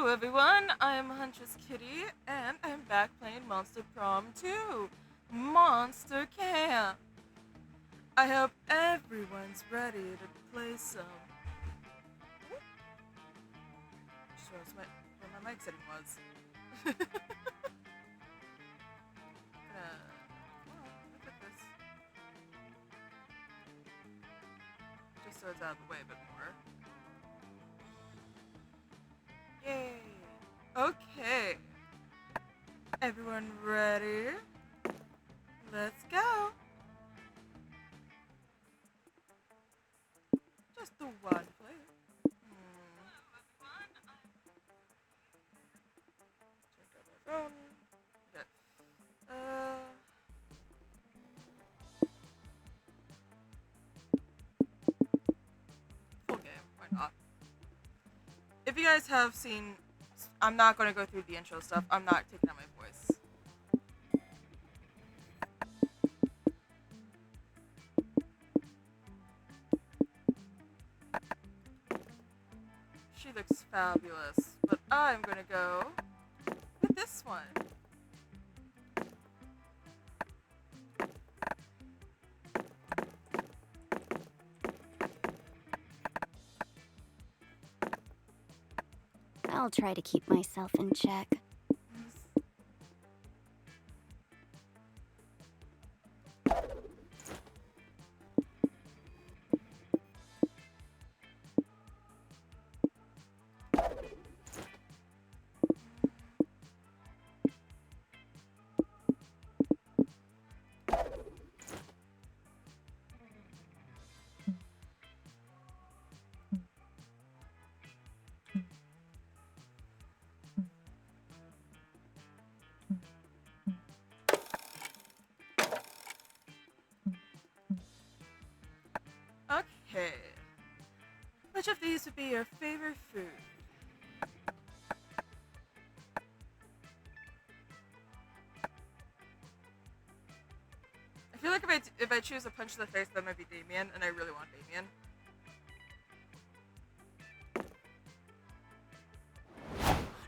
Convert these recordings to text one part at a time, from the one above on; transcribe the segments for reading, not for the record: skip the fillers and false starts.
everyone, I'm Huntress Kitty, and I'm back playing Monster Prom 2, Monster Camp. I hope everyone's ready to play some. Shows where my mic setting was. Come on, look at this. Just so it's out of the way a bit more. Yay! Okay. Everyone ready? Let's go! Just the one player. Check out my phone. Okay. Full game. Why not? If you guys have seen, I'm not going to go through the intro stuff. I'm not taking out my voice. She looks fabulous, but I'm going to go with this one. I'll try to keep myself in check. Okay. Which of these would be your favorite food? I feel like if I choose a punch to the face, that might be Damien, and I really want Damien.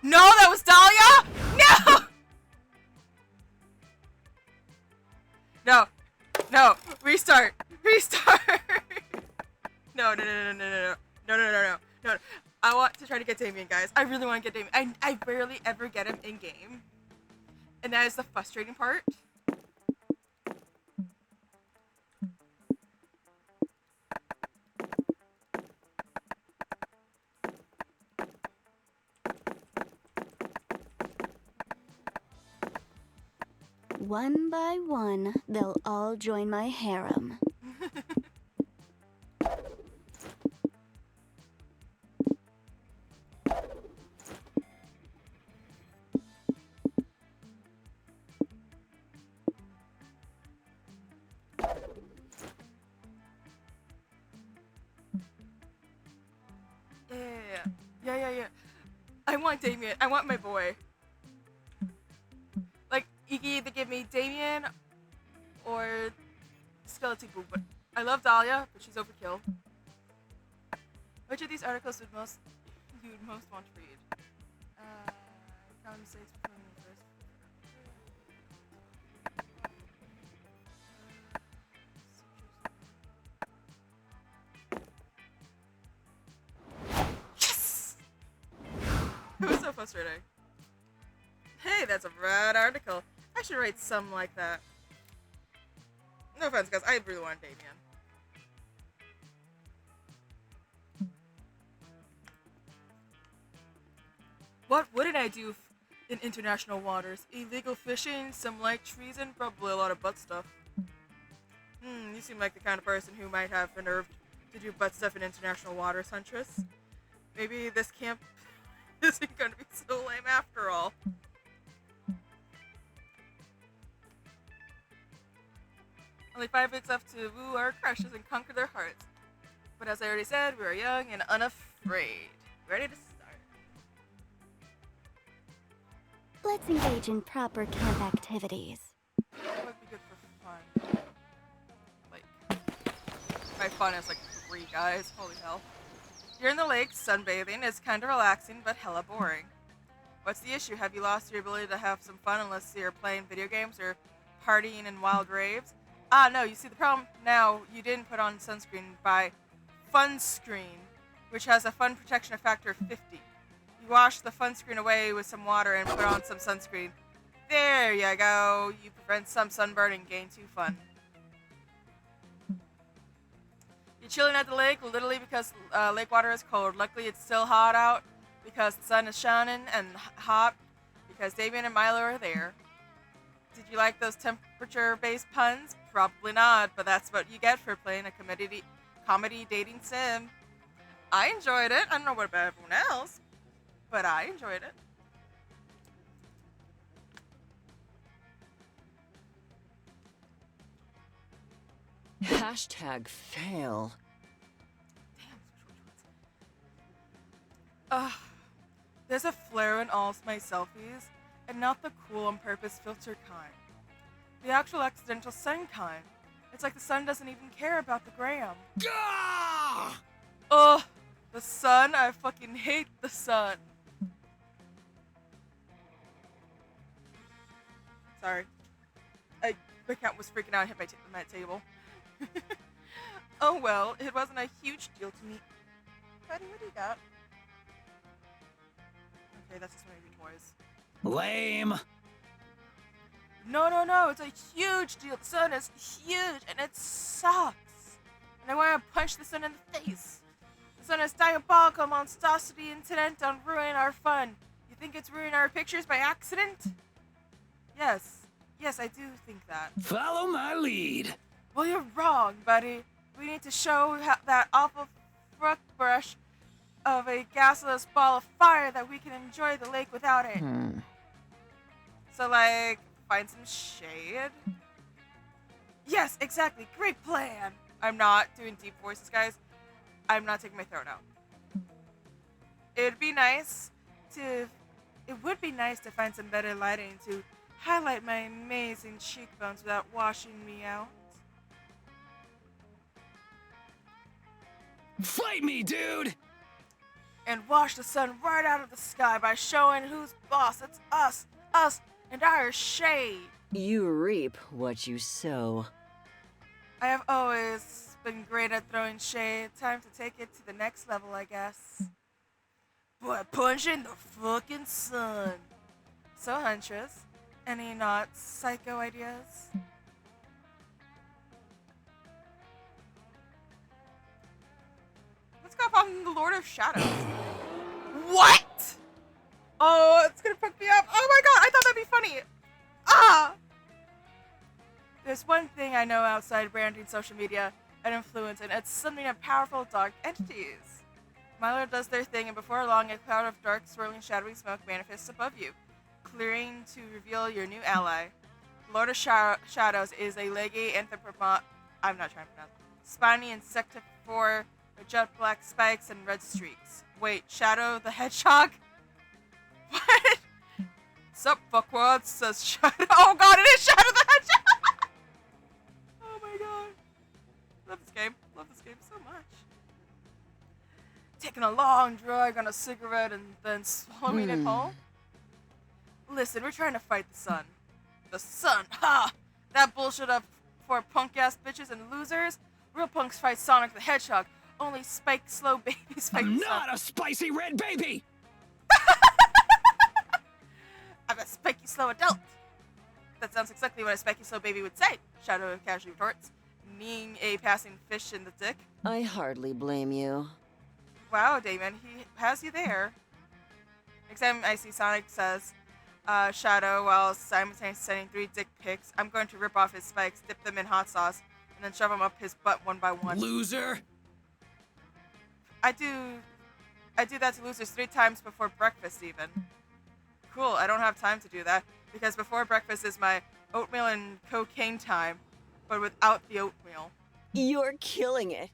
No, that was Dahlia! No! No. No. Restart. Restart. No. I want to try to get Damien, guys. I really want to get Damien. I barely ever get him in game. And that is the frustrating part. One by one, they'll all join my harem. Yeah. I want Damien. I want my boy. Like, you can either give me Damien or Skeleton Boo, but I love Dahlia, but she's overkill. Which of these articles would you would most want to read? Common mistakes between the first. Yes! It was so frustrating. Hey, that's a rad article. I should write some like that. No offense, guys. I really want Damien. What wouldn't I do in international waters? Illegal fishing, some light treason, probably a lot of butt stuff. You seem like the kind of person who might have the nerve to do butt stuff in international waters, Huntress. Maybe this camp isn't going to be so lame after all. Only 5 weeks left to woo our crushes and conquer their hearts. But as I already said, we are young and unafraid. Ready to start. Let's engage in proper camp activities. That would be good for fun. Like, by fun is like 3 guys. Holy hell. You're in the lake, sunbathing. It's kind of relaxing, but hella boring. What's the issue? Have you lost your ability to have some fun unless you're playing video games or partying in wild raves? Ah, no, you see, the problem now, you didn't put on sunscreen by Fun Screen, which has a fun protection factor of 50. You wash the fun screen away with some water and put on some sunscreen. There you go. You prevent some sunburn and gain 2 fun. You're chilling at the lake literally because lake water is cold. Luckily, it's still hot out because the sun is shining and hot because Damien and Milo are there. Did you like those temperature-based puns? Probably not, but that's what you get for playing a comedy dating sim. I enjoyed it. I don't know what about everyone else, but I enjoyed it. Hashtag fail. Ugh. There's a flare in all my selfies, and not the cool on purpose filter kind. The actual accidental sun kind. It's like the sun doesn't even care about the gram. Gah! Ugh. The sun? I fucking hate the sun. Sorry. My cat was freaking out and hit my table. Oh well, it wasn't a huge deal to me. Buddy, what do you got? Okay, that's just one of your toys. Lame. No, it's a huge deal. The sun is huge and it sucks. And I want to punch the sun in the face. The sun is diabolical monstrosity intent on ruining our fun. You think it's ruining our pictures by accident? Yes, I do think that. Follow my lead. Well, you're wrong, buddy. We need to show that awful fruit brush of a gaseous ball of fire that we can enjoy the lake without it. So, like, find some shade? Yes, exactly. Great plan. I'm not doing deep voices, guys. I'm not taking my throat out. It would be nice to find some better lighting to highlight my amazing cheekbones without washing me out. Fight me, dude! And wash the sun right out of the sky by showing who's boss. It's us, and our shade. You reap what you sow. I have always been great at throwing shade. Time to take it to the next level, I guess. Boy, punching the fucking sun. So, Huntress, any not psycho ideas? Let's go on the Lord of Shadows. What? Oh, it's gonna fuck me up. Oh my god, I thought that'd be funny. Ah! There's one thing I know outside branding, social media, and influence, and it's something of powerful dark entities. Milo does their thing, and before long, a cloud of dark, swirling, shadowy smoke manifests above you, clearing to reveal your new ally. Lord of Shadows is a leggy I'm not trying to pronounce. Spiny insectivore with jet black spikes and red streaks. Wait, Shadow the Hedgehog? What? Sup, fuckwads, says Shadow. Oh god, it is Shadow the Hedgehog! Oh my god. Love this game so much. Taking a long drag on a cigarette and then swallowing it whole? Listen, we're trying to fight the sun. The sun, ha! That bullshit up for punk-ass bitches and losers? Real punks fight Sonic the Hedgehog. Only spiked slow babies fight I'm the sun. not a spicy red baby! I'm a spiky slow adult. That sounds exactly what a spiky slow baby would say, Shadow casually retorts, kneeing a passing fish in the dick. I hardly blame you. Wow, Damon, he has you there. Next time I see Sonic says, Shadow, while simultaneously sending 3 dick pics, I'm going to rip off his spikes, dip them in hot sauce, and then shove them up his butt one by one. Loser! I do that to losers 3 times before breakfast even. Cool, I don't have time to do that, because before breakfast is my oatmeal and cocaine time, but without the oatmeal. You're killing it.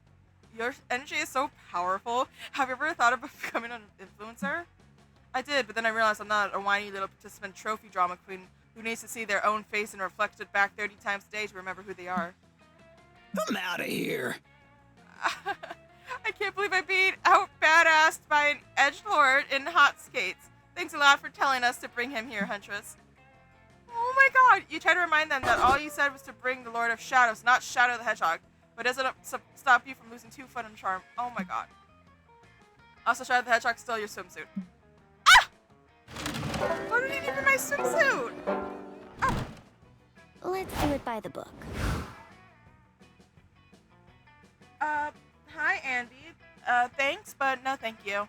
Your energy is so powerful. Have you ever thought of becoming an influencer? I did, but then I realized I'm not a whiny little participant trophy drama queen who needs to see their own face and reflect it back 30 times a day to remember who they are. I'm out of here! I can't believe I beat out badassed by an edgelord in hot skates. Thanks a lot for telling us to bring him here, Huntress. Oh my god! You tried to remind them that all you said was to bring the Lord of Shadows, not Shadow the Hedgehog. But doesn't stop you from losing 2 foot and charm. Oh my god. Also, Shadow the Hedgehog stole your swimsuit. Ah! Why did he give me my swimsuit? Oh. Let's do it by the book. Hi, Andy. Thanks, but no thank you.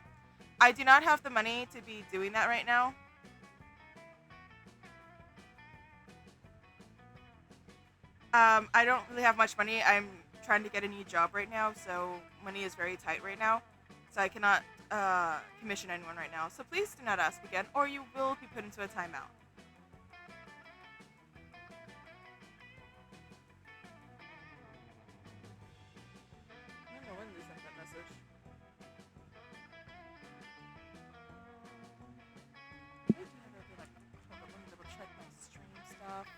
I do not have the money to be doing that right now. I don't really have much money. I'm trying to get a new job right now, so money is very tight right now. So I cannot, commission anyone right now. So please do not ask again, or you will be put into a timeout. I don't know when they sent that message. Maybe I never did, like, hold on, let me double check my stream stuff.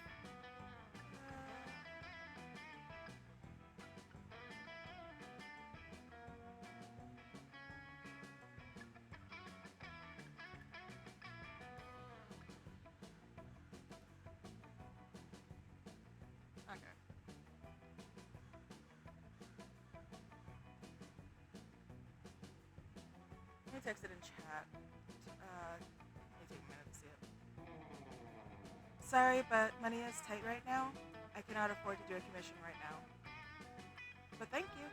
Okay. Let me text it in chat. May take a minute to see it. Sorry, but money is tight right now. I cannot afford to do a commission right now. But thank you.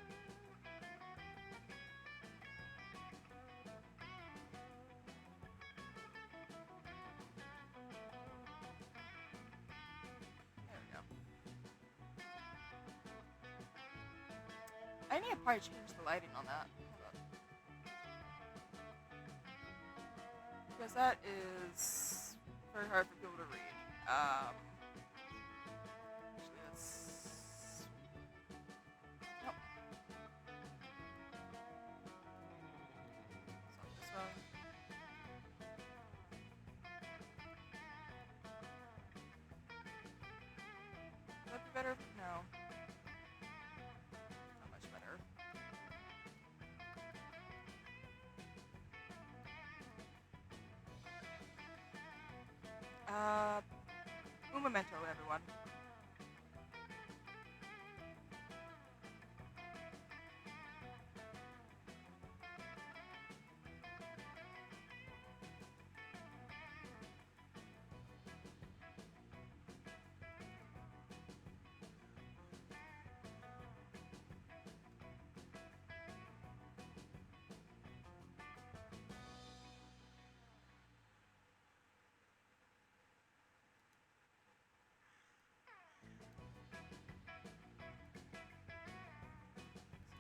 There we go. I need to probably change the lighting on that. Hold up. Because that is very hard for people to read. Actually, let's... Nope. So this one. Would that be better? No. Not much better. Un momento, everyone.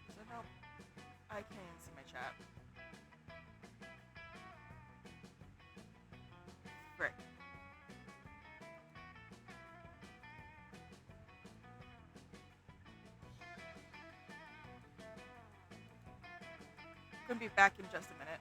Does that help? I can't even see my chat. Frick. Gonna be back in just a minute.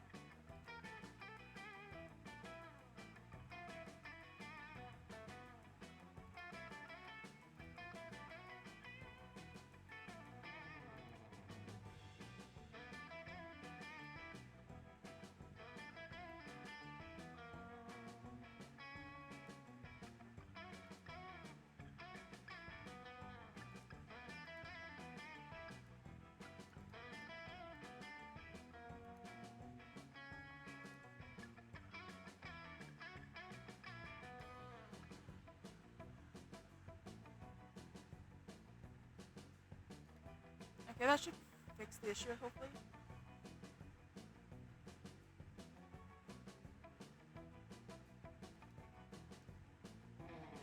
Okay, that should fix the issue, hopefully.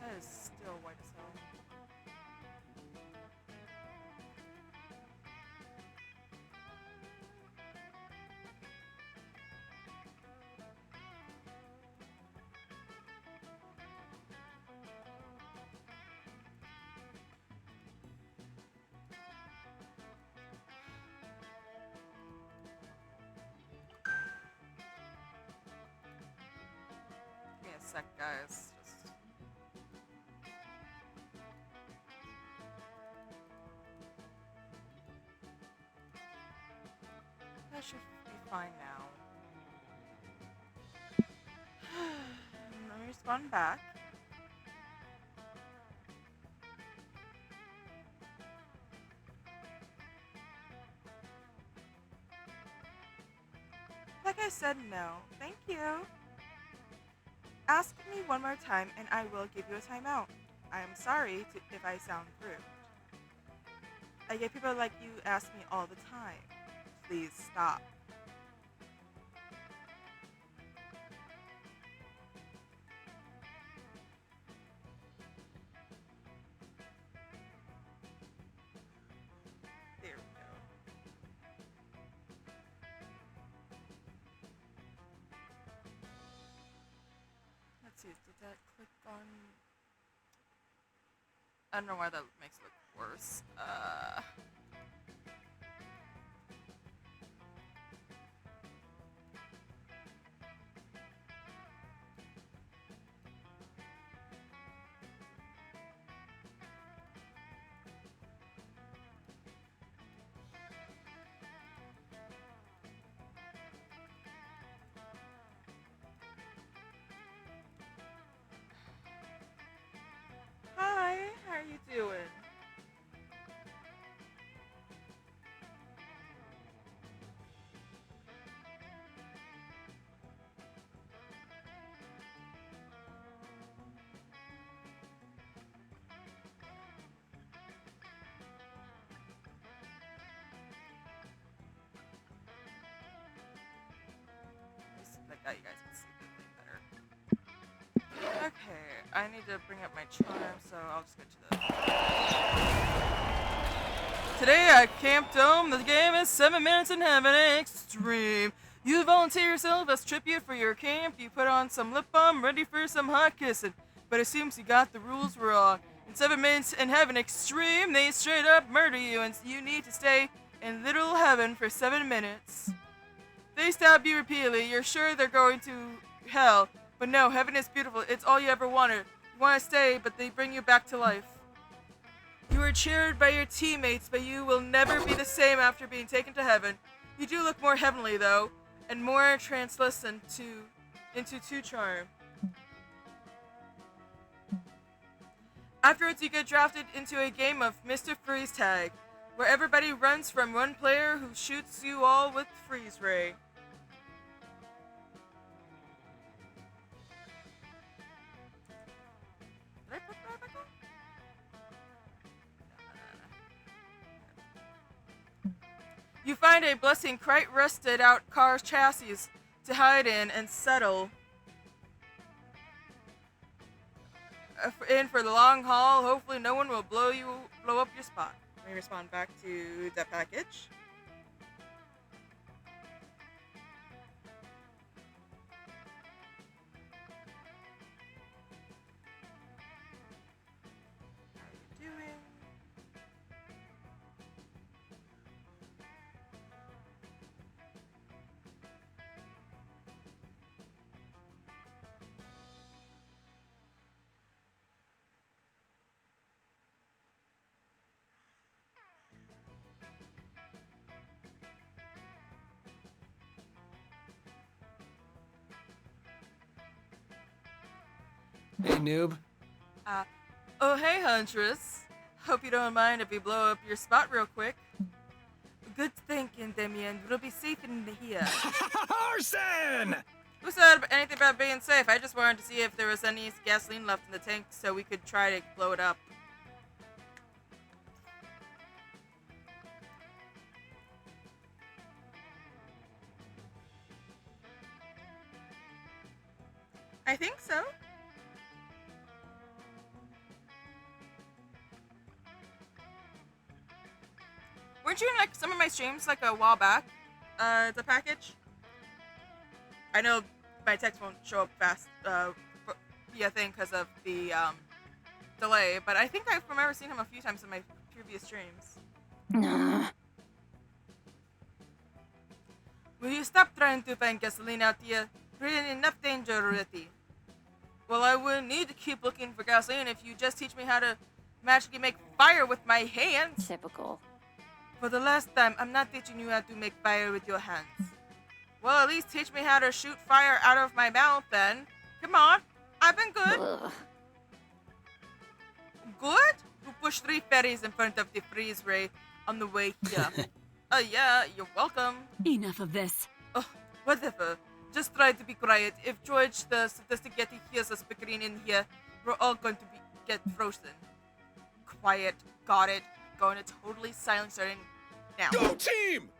That is still white as hell. Give me a sec, guys. Just... That should be fine now. spawn back. Like I said, no. Thank you. Ask me one more time and I will give you a timeout. I am sorry if I sound rude. I get people like you ask me all the time. Please stop. There we go. Let's see, did that click on... I don't know why that makes it look worse. Hi, how are you doing? Like that, you guys can see the thing better. Okay, I need to bring up my charm, so I'll just go to the... Today at Camp Dome, the game is 7 Minutes in Heaven Extreme. You volunteer yourself as tribute for your camp. You put on some lip balm, ready for some hot kissing. But it seems you got the rules wrong. In 7 Minutes in Heaven Extreme, they straight up murder you, and you need to stay in literal heaven for 7 minutes. They stab you repeatedly. You're sure they're going to hell. But no, heaven is beautiful. It's all you ever wanted. You want to stay, but they bring you back to life. You are cheered by your teammates, but you will never be the same after being taken to heaven. You do look more heavenly, though, and more translucent into two charm. Afterwards, you get drafted into a game of Mr. Freeze Tag, where everybody runs from one player who shoots you all with freeze ray. Did I put that back on? You find a blessing quite rusted out car's chassis to hide in and settle in for the long haul. Hopefully no one will blow up your spot. Let me respond back to that package. How are you doing? Hey, noob. Oh hey, Huntress. Hope you don't mind if we blow up your spot real quick. Good thinking, Damien. We'll be safe in here. Arson! Who said anything about being safe? I just wanted to see if there was any gasoline left in the tank so we could try to blow it up. I think so. Weren't you in like some of my streams like a while back? The package? I know my text won't show up fast via thing because of the delay, but I think I remember seeing him a few times in my previous streams. Will you stop trying to find gasoline out here? We're in enough danger already. Well, I wouldn't need to keep looking for gasoline if you just teach me how to magically make fire with my hands. Typical. For the last time, I'm not teaching you how to make fire with your hands. Well, at least teach me how to shoot fire out of my mouth then. Come on, I've been good push 3 ferries in front of the freeze ray on the way here. Yeah, you're welcome. Enough of this. Oh, whatever. Just try to be quiet. If George the statistic Yeti hears us bickering in here, we're all going to get frozen. Quiet. Got it. Going to totally silence starting now. Go team!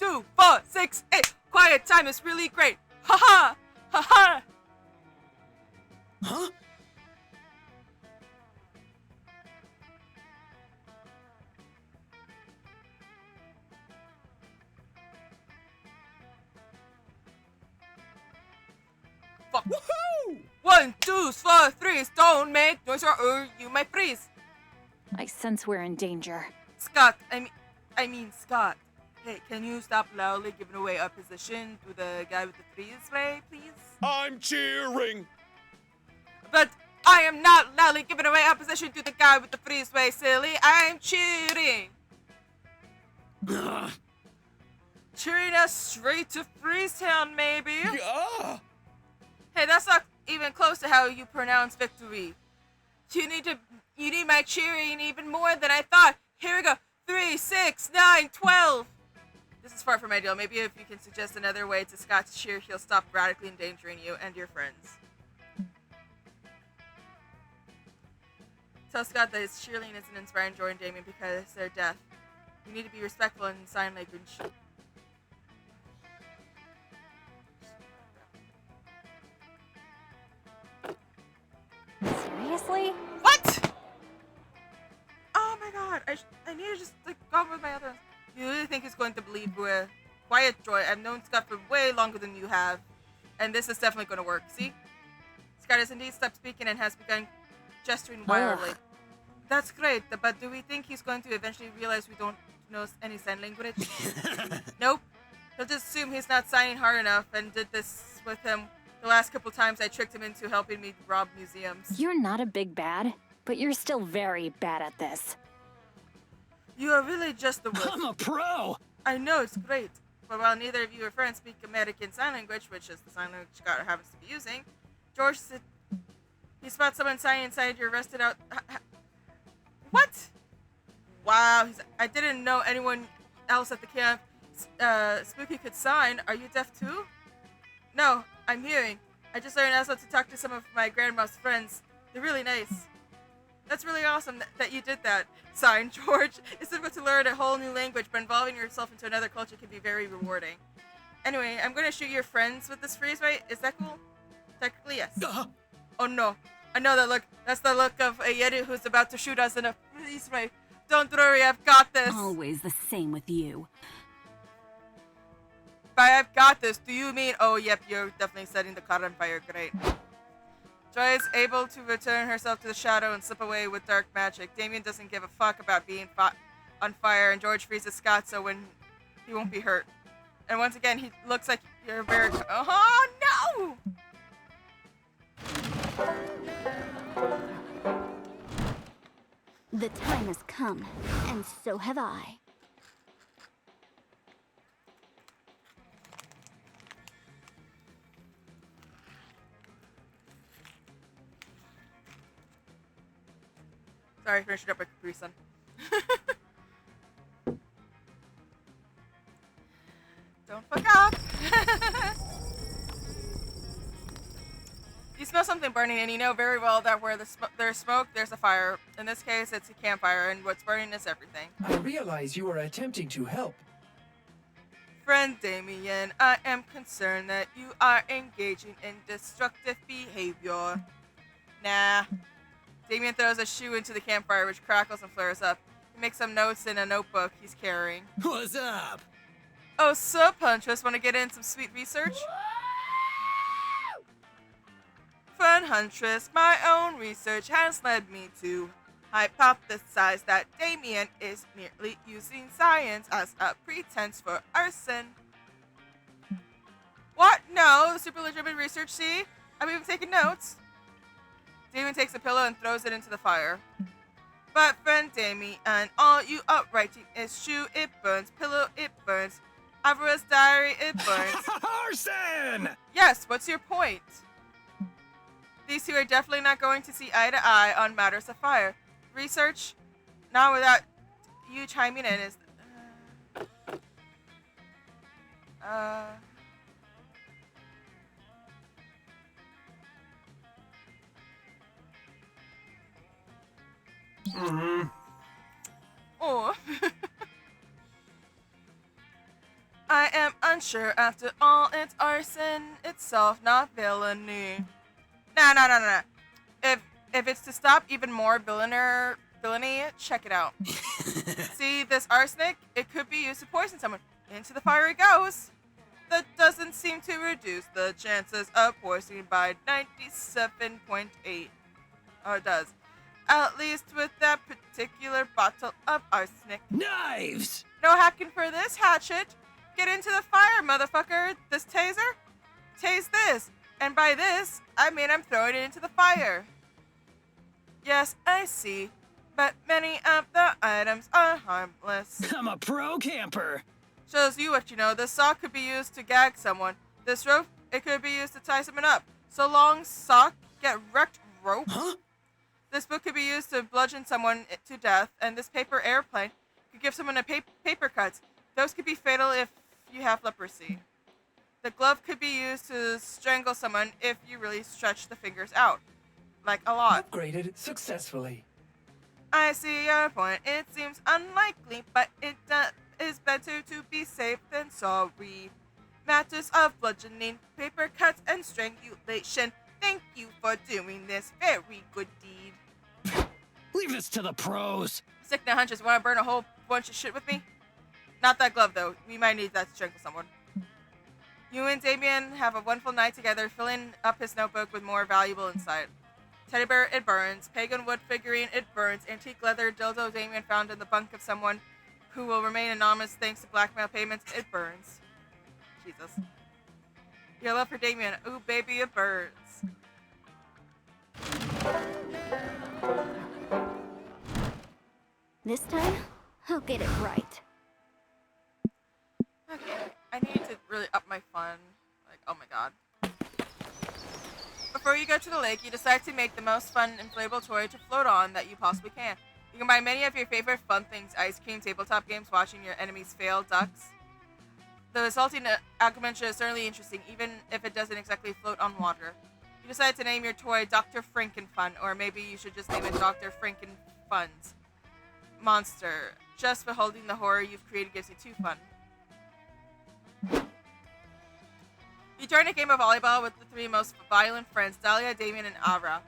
2, 4, 6, 8. Quiet time is really great. Ha ha! Ha ha! Huh? Fuck. Woohoo! 1, 2, 4, 3. Don't make noise or you might freeze. I sense we're in danger. Scott, I mean Scott. Hey, can you stop loudly giving away our position to the guy with the freeze ray, please? I'm cheering! But I am not loudly giving away our position to the guy with the freeze ray, silly. I'm cheering. Ugh. Cheering us straight to Freeze Town, maybe. Yeah. Hey, that's not even close to how you pronounce victory. You need my cheering even more than I thought. Here we go. 3, 6, 9, 12. This is far from ideal. Maybe if you can suggest another way to Scott's cheer, he'll stop radically endangering you and your friends. Tell Scott that his cheerleading isn't inspiring Joy and Damien because they're deaf. You need to be respectful in sign language. Seriously? What? Oh my god, I need to just go on with my other ones. You really think he's going to believe we're quiet, Joy? I've known Scott for way longer than you have, and this is definitely going to work. See? Scott has indeed stopped speaking and has begun gesturing wildly. That's great, but do we think he's going to eventually realize we don't know any sign language? Nope. He'll just assume he's not signing hard enough and did this with him the last couple times I tricked him into helping me rob museums. You're not a big bad, but you're still very bad at this. You are really just the worst. I'm a pro! I know, it's great. But while neither of you or friends speak American Sign Language, which is the sign language Scott happens to be using, George said he spots someone signing inside your arrested out... What? Wow, I didn't know anyone else at the camp Spooky could sign. Are you deaf too? No, I'm hearing. I just learned also to talk to some of my grandma's friends. They're really nice. That's really awesome that you did that. Sign, George. It's difficult to learn a whole new language, but involving yourself into another culture can be very rewarding. Anyway, I'm gonna shoot your friends with this freeze ray. Is that cool? Technically, yes. Oh no. I know that look. That's the look of a Yeti who's about to shoot us in a freeze ray. Don't worry, I've got this. Always the same with you. By I've got this, do you mean, oh yep, you're definitely setting the car on fire, great. Joy is able to return herself to the shadow and slip away with dark magic. Damien doesn't give a fuck about being on fire, and George freezes Scott so when he won't be hurt. And once again, he looks like you're very... Oh no! The time has come, and so have I. Sorry, finished up my Capri Sun. Don't fuck up! You smell something burning, and you know very well that where there's smoke, there's a fire. In this case, it's a campfire, and what's burning is everything. I realize you are attempting to help. Friend Damien, I am concerned that you are engaging in destructive behavior. Nah. Damien throws a shoe into the campfire, which crackles and flares up. He makes some notes in a notebook he's carrying. What's up? Oh, so Huntress, want to get in some sweet research? Fun Huntress, my own research has led me to hypothesize that Damien is merely using science as a pretense for arson. What? No, super legitimate research, see? I'm even taking notes. Damien takes a pillow and throws it into the fire. But friend Damien, all you are writing is shoe, it burns, pillow, it burns, Avara's diary, it burns. Arson! Yes, what's your point? These two are definitely not going to see eye to eye on matters of fire. Research? Not without you chiming in. Is uh. Oh. I am unsure. After all, it's arson itself, not villainy. No. If it's to stop even more villainy, check it out. See this arsenic? It could be used to poison someone. Into the fire it goes. That doesn't seem to reduce the chances of poisoning by 97.8. Oh, it does. At least with that particular bottle of arsenic. Knives! No hacking for this hatchet. Get into the fire, motherfucker. This taser? Tase this. And by this, I mean I'm throwing it into the fire. Yes, I see. But many of the items are harmless. I'm a pro camper. Shows you what you know. This sock could be used to gag someone. This rope, it could be used to tie someone up. So long, sock, get wrecked, rope. Huh? This book could be used to bludgeon someone to death, and this paper airplane could give someone a paper cuts. Those could be fatal if you have leprosy. The glove could be used to strangle someone if you really stretch the fingers out. Like a lot. Upgraded successfully. I see your point. It seems unlikely, but it is better to be safe than sorry. Matters of bludgeoning, paper cuts, and strangulation. Thank you for doing this very good deed. Leave this to the pros. Sick no hunches. Want to burn a whole bunch of shit with me? Not that glove, though. We might need that to strangle someone. You and Damien have a wonderful night together, filling up his notebook with more valuable insight. Teddy bear, it burns. Pagan wood figurine, it burns. Antique leather dildo Damien found in the bunk of someone who will remain anonymous thanks to blackmail payments, it burns. Jesus. Your love for Damien, ooh baby, it burns. This time, I'll get it right. Okay, I need to really up my fun. Like, oh my god. Before you go to the lake, you decide to make the most fun inflatable toy to float on that you possibly can. You can buy many of your favorite fun things, ice cream, tabletop games, watching your enemies fail, ducks. The resulting argument is certainly interesting, even if it doesn't exactly float on water. You decide to name your toy Dr. Frankenfun, or maybe you should just name it Dr. Frankenfun's Monster. Just beholding the horror you've created gives you too fun. You join a game of volleyball with the three most violent friends, Dahlia, Damien, and Ara.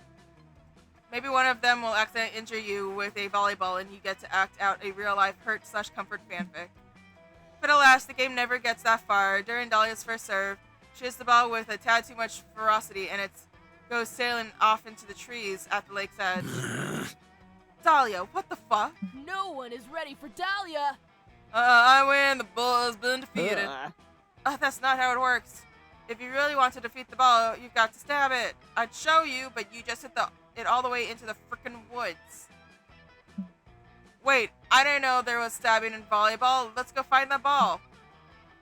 Maybe one of them will accidentally injure you with a volleyball and you get to act out a real-life hurt/comfort fanfic. But alas, the game never gets that far. During Dahlia's first serve, she hits the ball with a tad too much ferocity and it goes sailing off into the trees at the lake's edge. Dahlia, what the fuck? No one is ready for Dahlia! I win, the ball has been defeated. That's not how it works. If you really want to defeat the ball, you've got to stab it. I'd show you, but you just hit it all the way into the frickin' woods. Wait, I didn't know there was stabbing in volleyball. Let's go find the ball.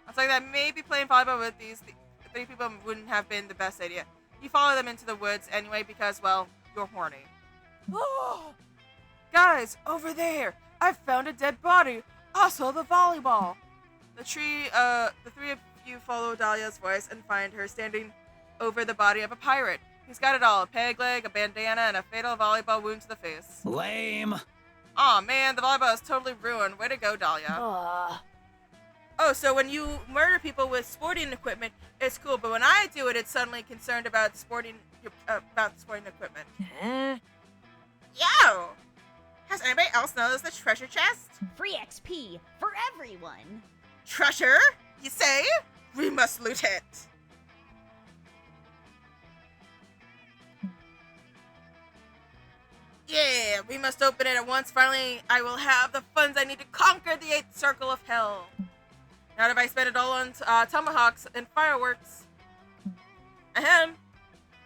I was like that maybe playing volleyball with these three people wouldn't have been the best idea. You follow them into the woods anyway because, well, you're horny. Guys, over there! I found a dead body. Also the volleyball. The three of you follow Dahlia's voice and find her standing over the body of a pirate. He's got it all, a peg leg, a bandana, and a fatal volleyball wound to the face. Lame. Aw man, the volleyball is totally ruined. Way to go, Dahlia. Oh, so when you murder people with sporting equipment, it's cool, but when I do it, it's suddenly concerned about sporting equipment. Yo! Has anybody else noticed the treasure chest? Free XP for everyone. Treasure? You say? We must loot it. Yeah, we must open it at once. Finally, I will have the funds I need to conquer the 8th circle of hell. Not if I spend it all on tomahawks and fireworks. Ahem.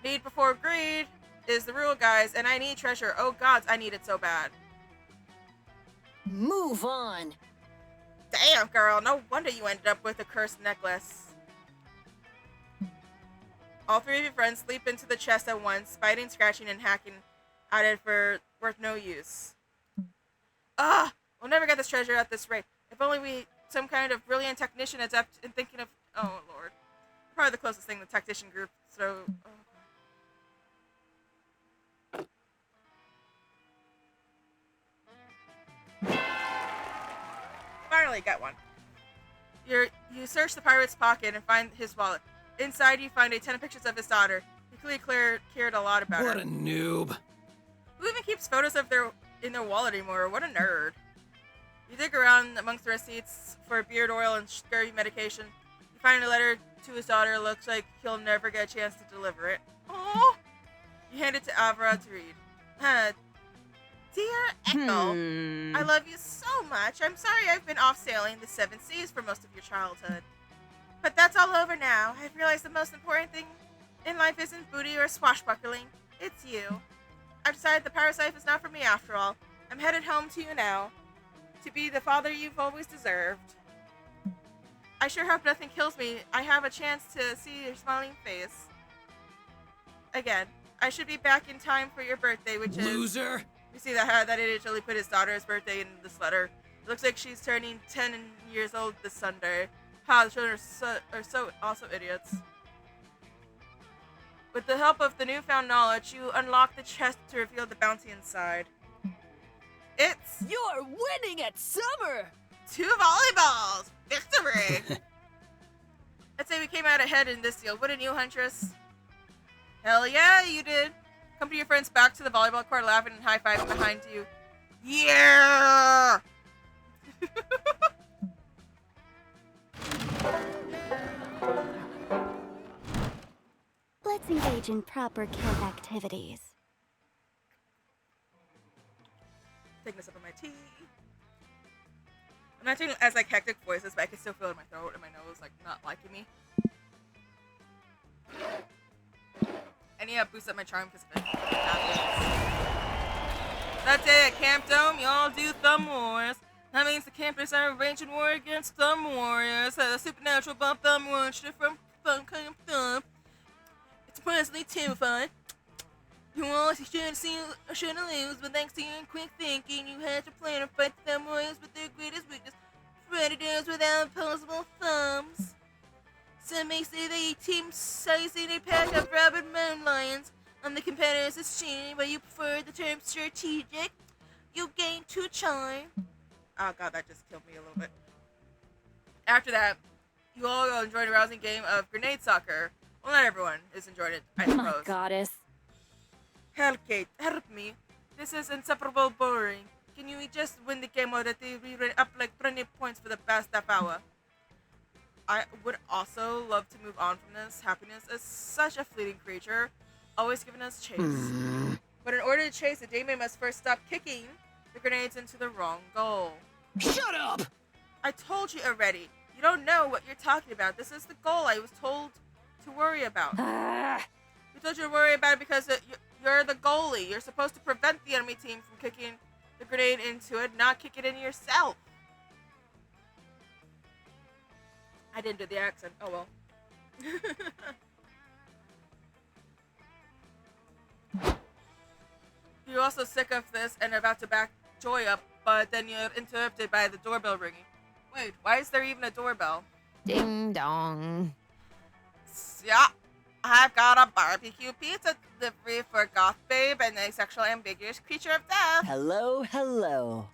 Need before greed is the rule, guys, and I need treasure. Oh gods, I need it so bad. Move on. Damn, girl, no wonder you ended up with a cursed necklace. All three of your friends leap into the chest at once, biting, scratching, and hacking at it for worth no use. We'll never get this treasure at this rate. If only we some kind of brilliant technician adept in thinking of. Oh lord, probably the closest thing to the tactician group. So. Finally got one. You search the pirate's pocket and find his wallet. Inside, you find a ton of pictures of his daughter. He clearly cared a lot about her. What a noob. Who even keeps photos of in their wallet anymore? What a nerd. You dig around amongst the receipts for beard oil and scurvy medication. You find a letter to his daughter. Looks like he'll never get a chance to deliver it. Oh! You hand it to Avra to read. Dear Echo, I love you so much. I'm sorry I've been off sailing the seven seas for most of your childhood. But that's all over now. I've realized the most important thing in life isn't booty or swashbuckling. It's you. I've decided the pirate's life is not for me after all. I'm headed home to you now. To be the father you've always deserved. I sure hope nothing kills me. I have a chance to see your smiling face. Again, I should be back in time for your birthday, which is... Loser. You see that idiot Julie put his daughter's birthday in this letter. It looks like she's turning 10 years old this Sunday. The children are so also idiots. With the help of the newfound knowledge, you unlock the chest to reveal the bounty inside. It's... You're winning at summer! 2 volleyballs! Victory! I'd say we came out ahead in this deal, wouldn't you, Huntress? Hell yeah, you did! Come to your friends back to the volleyball court laughing and high-fiving behind you. Yeah! Let's engage in proper camp activities. Taking this up on my tea. I'm not doing it as like hectic voices, but I can still feel it in my throat and my nose like not liking me. I need to boost up my charm because of it. That day at Camp Dome, y'all do thumb wars. That means the campers are waging war against thumb warriors. The supernatural bump thumb monster from Camp Thumb. It's presently terrifying. You all shouldn't lose, but thanks to your quick thinking, you had to plan to fight the thumb warriors with their greatest weakness, predators without opposable thumbs. Some may say they team sizing a pack of rabid mountain lions. On the competitors is cheating, but you prefer the term strategic. You gain 2 charm. Oh god, that just killed me a little bit. After that, you all will enjoy a rousing game of grenade soccer. Well, not everyone is enjoying it, I My suppose. goddess. Hell, Kate, help me. This is insufferable boring. Can you just win the game already? We ran up like 20 points for the past half hour. I would also love to move on from this. Happiness is such a fleeting creature, always giving us chase. But in order to chase, the demon must first stop kicking the grenades into the wrong goal. Shut up! I told you already. You don't know what you're talking about. This is the goal I was told to worry about. We told you to worry about it because you're the goalie. You're supposed to prevent the enemy team from kicking the grenade into it, not kick it in yourself. I didn't do the accent. Oh well. You're also sick of this and about to back Joy up, but then you're interrupted by the doorbell ringing. Wait, why is there even a doorbell? Ding dong. Yeah, I've got a barbecue pizza delivery for Goth Babe and a sexual ambiguous creature of death. Hello, hello.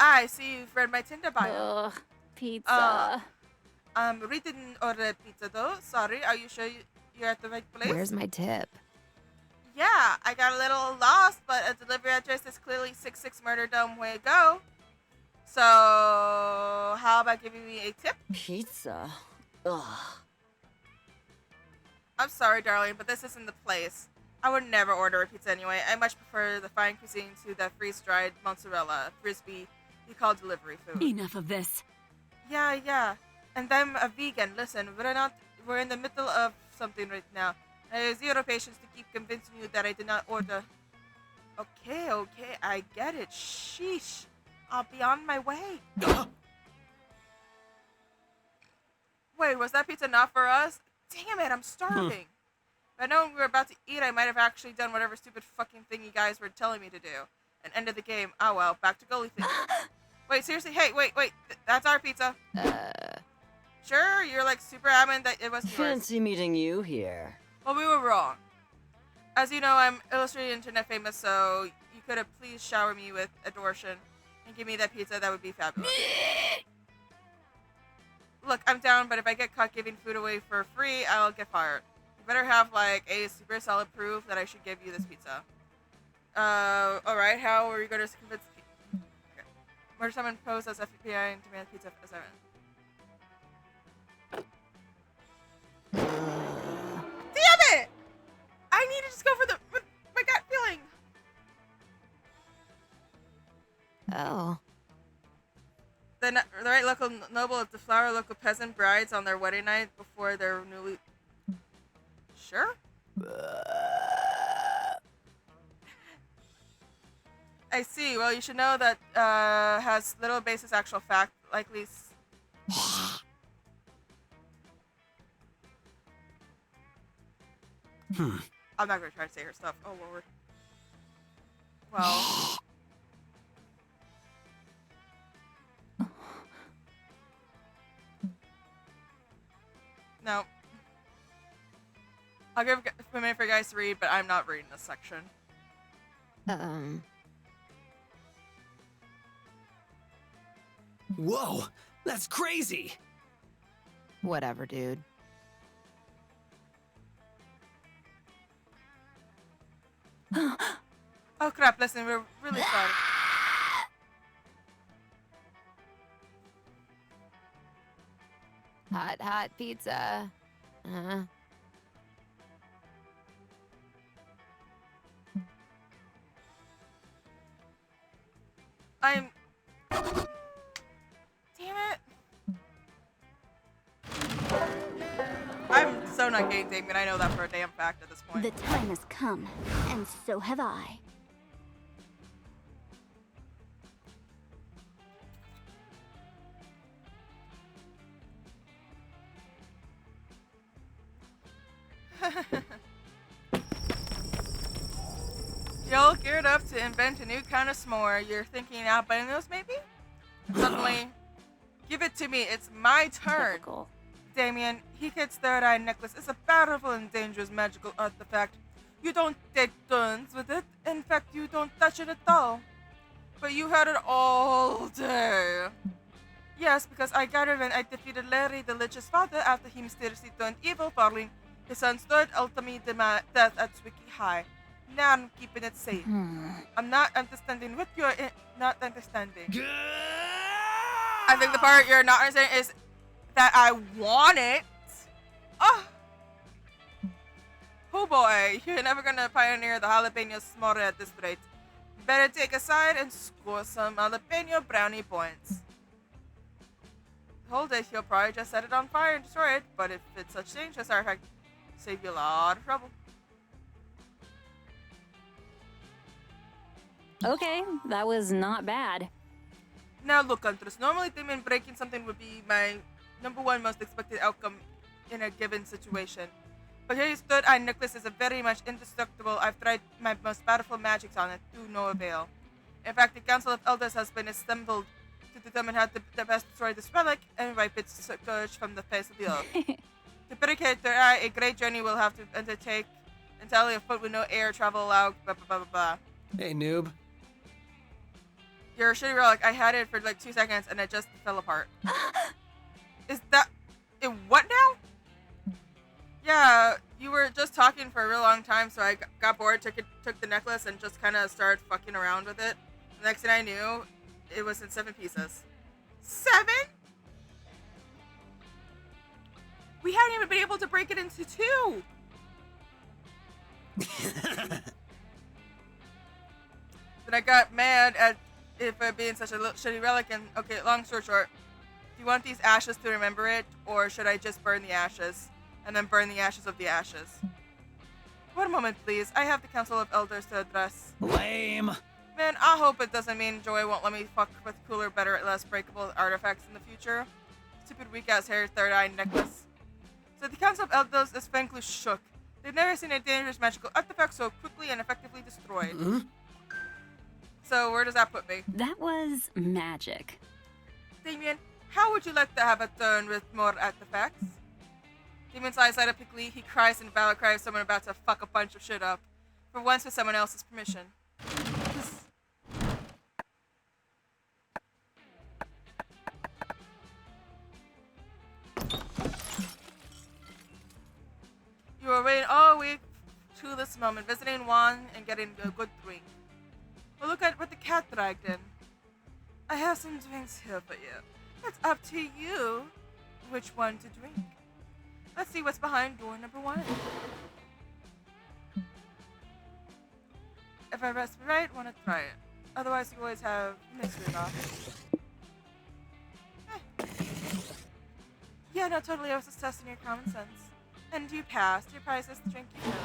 I see you've read my Tinder bio. Ugh, pizza. Written order pizza though. Sorry, are you sure you're at the right place? Where's my tip? Yeah, I got a little lost, but a delivery address is clearly 66 Murder Dome Way Go. So, how about giving me a tip? Pizza. Ugh. I'm sorry, darling, but this isn't the place. I would never order a pizza anyway. I much prefer the fine cuisine to the freeze-dried mozzarella, frisbee, you call delivery food. Enough of this. Yeah. And I'm a vegan. Listen, we're in the middle of something right now. I have zero patience to keep convincing you that I did not order. Okay, I get it. Sheesh. I'll be on my way. Wait, was that pizza not for us? Damn it, I'm starving. If I'd known we were about to eat, I might have actually done whatever stupid fucking thing you guys were telling me to do. and ended the game. Oh well, back to goalie thing. Wait, seriously? Hey, wait. That's our pizza. Sure, you're like super adamant that it was yours. Fancy meeting you here. Well, we were wrong. As you know, I'm illustrated internet famous, so you could have please shower me with adoration and give me that pizza. That would be fabulous. Look, I'm down, but if I get caught giving food away for free, I'll get fired. You better have like a super solid proof that I should give you this pizza. Alright, how are you going to convince people? Okay. Murder someone posed as FBI and demand pizza assignment. Damn it! I need to just go for my gut feeling. Oh. The right local noble of the flower local peasant brides on their wedding night before their newly... Sure? I see. Well, you should know that has little basis actual fact, likely... I'm not gonna try to say her stuff. Oh lord. Well. No. I'll give a minute for you guys to read, but I'm not reading this section. Whoa, that's crazy. Whatever, dude. Oh crap, listen, we're really sorry. Hot pizza. I'm... Damn it. I'm so not getting Damien, I know that for a damn fact at this point. The time has come, and so have I. Y'all geared up to invent a new kind of s'more. You're thinking albinos, maybe? Suddenly, give it to me. It's my turn. Typical. Damien, Hiket's third eye necklace is a powerful and dangerous magical artifact. You don't take turns with it. In fact, you don't touch it at all. But you had it all day. Yes, because I got it when I defeated Larry, the Lich's father, after he mysteriously turned evil following his son's third ultimate death at Swicky High. Now I'm keeping it safe. I'm not understanding what you're not understanding. I think the part you're not understanding is that I want it. Oh boy, you're never gonna pioneer the jalapeno s'more at this rate. Better take a side and score some jalapeno brownie points. Hold it, you'll probably just set it on fire and destroy it, but if it's such dangerous artifact, save you a lot of trouble. Okay, that was not bad. Now look, Huntress, normally Damien breaking something would be my #1 most expected outcome in a given situation. But here his third eye necklace is a very much indestructible. I've tried my most powerful magics on it, to no avail. In fact, the Council of Elders has been assembled to determine how to best destroy this relic and wipe its scourge from the face of the earth. To predicate third eye, a great journey will have to undertake entirely afoot with no air travel allowed, blah blah blah blah blah. Hey, noob. Your shitty relic, I had it for like 2 seconds and it just fell apart. Is that... what now? Yeah, you were just talking for a real long time, so I got bored, took the necklace, and just kind of started fucking around with it. The next thing I knew, it was in 7 pieces. 7? We hadn't even been able to break it into 2! Then I got mad at it for being such a shitty relic, and okay, long story short, do you want these ashes to remember it, or should I just burn the ashes, and then burn the ashes of the ashes? One moment, please. I have the Council of Elders to address. Lame. Man, I hope it doesn't mean Joy won't let me fuck with cooler, better, less breakable artifacts in the future. Stupid weak-ass hair, third-eye necklace. So the Council of Elders is frankly shook. They've never seen a dangerous magical artifact so quickly and effectively destroyed. So where does that put me? That was magic. Damien, how would you like to have a turn with more artifacts? Damien's eyes light up quickly. He cries in a battle cry of someone about to fuck a bunch of shit up. For once with someone else's permission. You were waiting all week to this moment, visiting Juan and getting a good drink. Well, look at what the cat dragged in. I have some drinks here for you. It's up to you which one to drink. Let's see what's behind door number 1. If I rest right, want to try it. Otherwise, you always have mystery box. Yeah, no, totally. I was just testing your common sense. And you passed. Your prize is the drink you chose.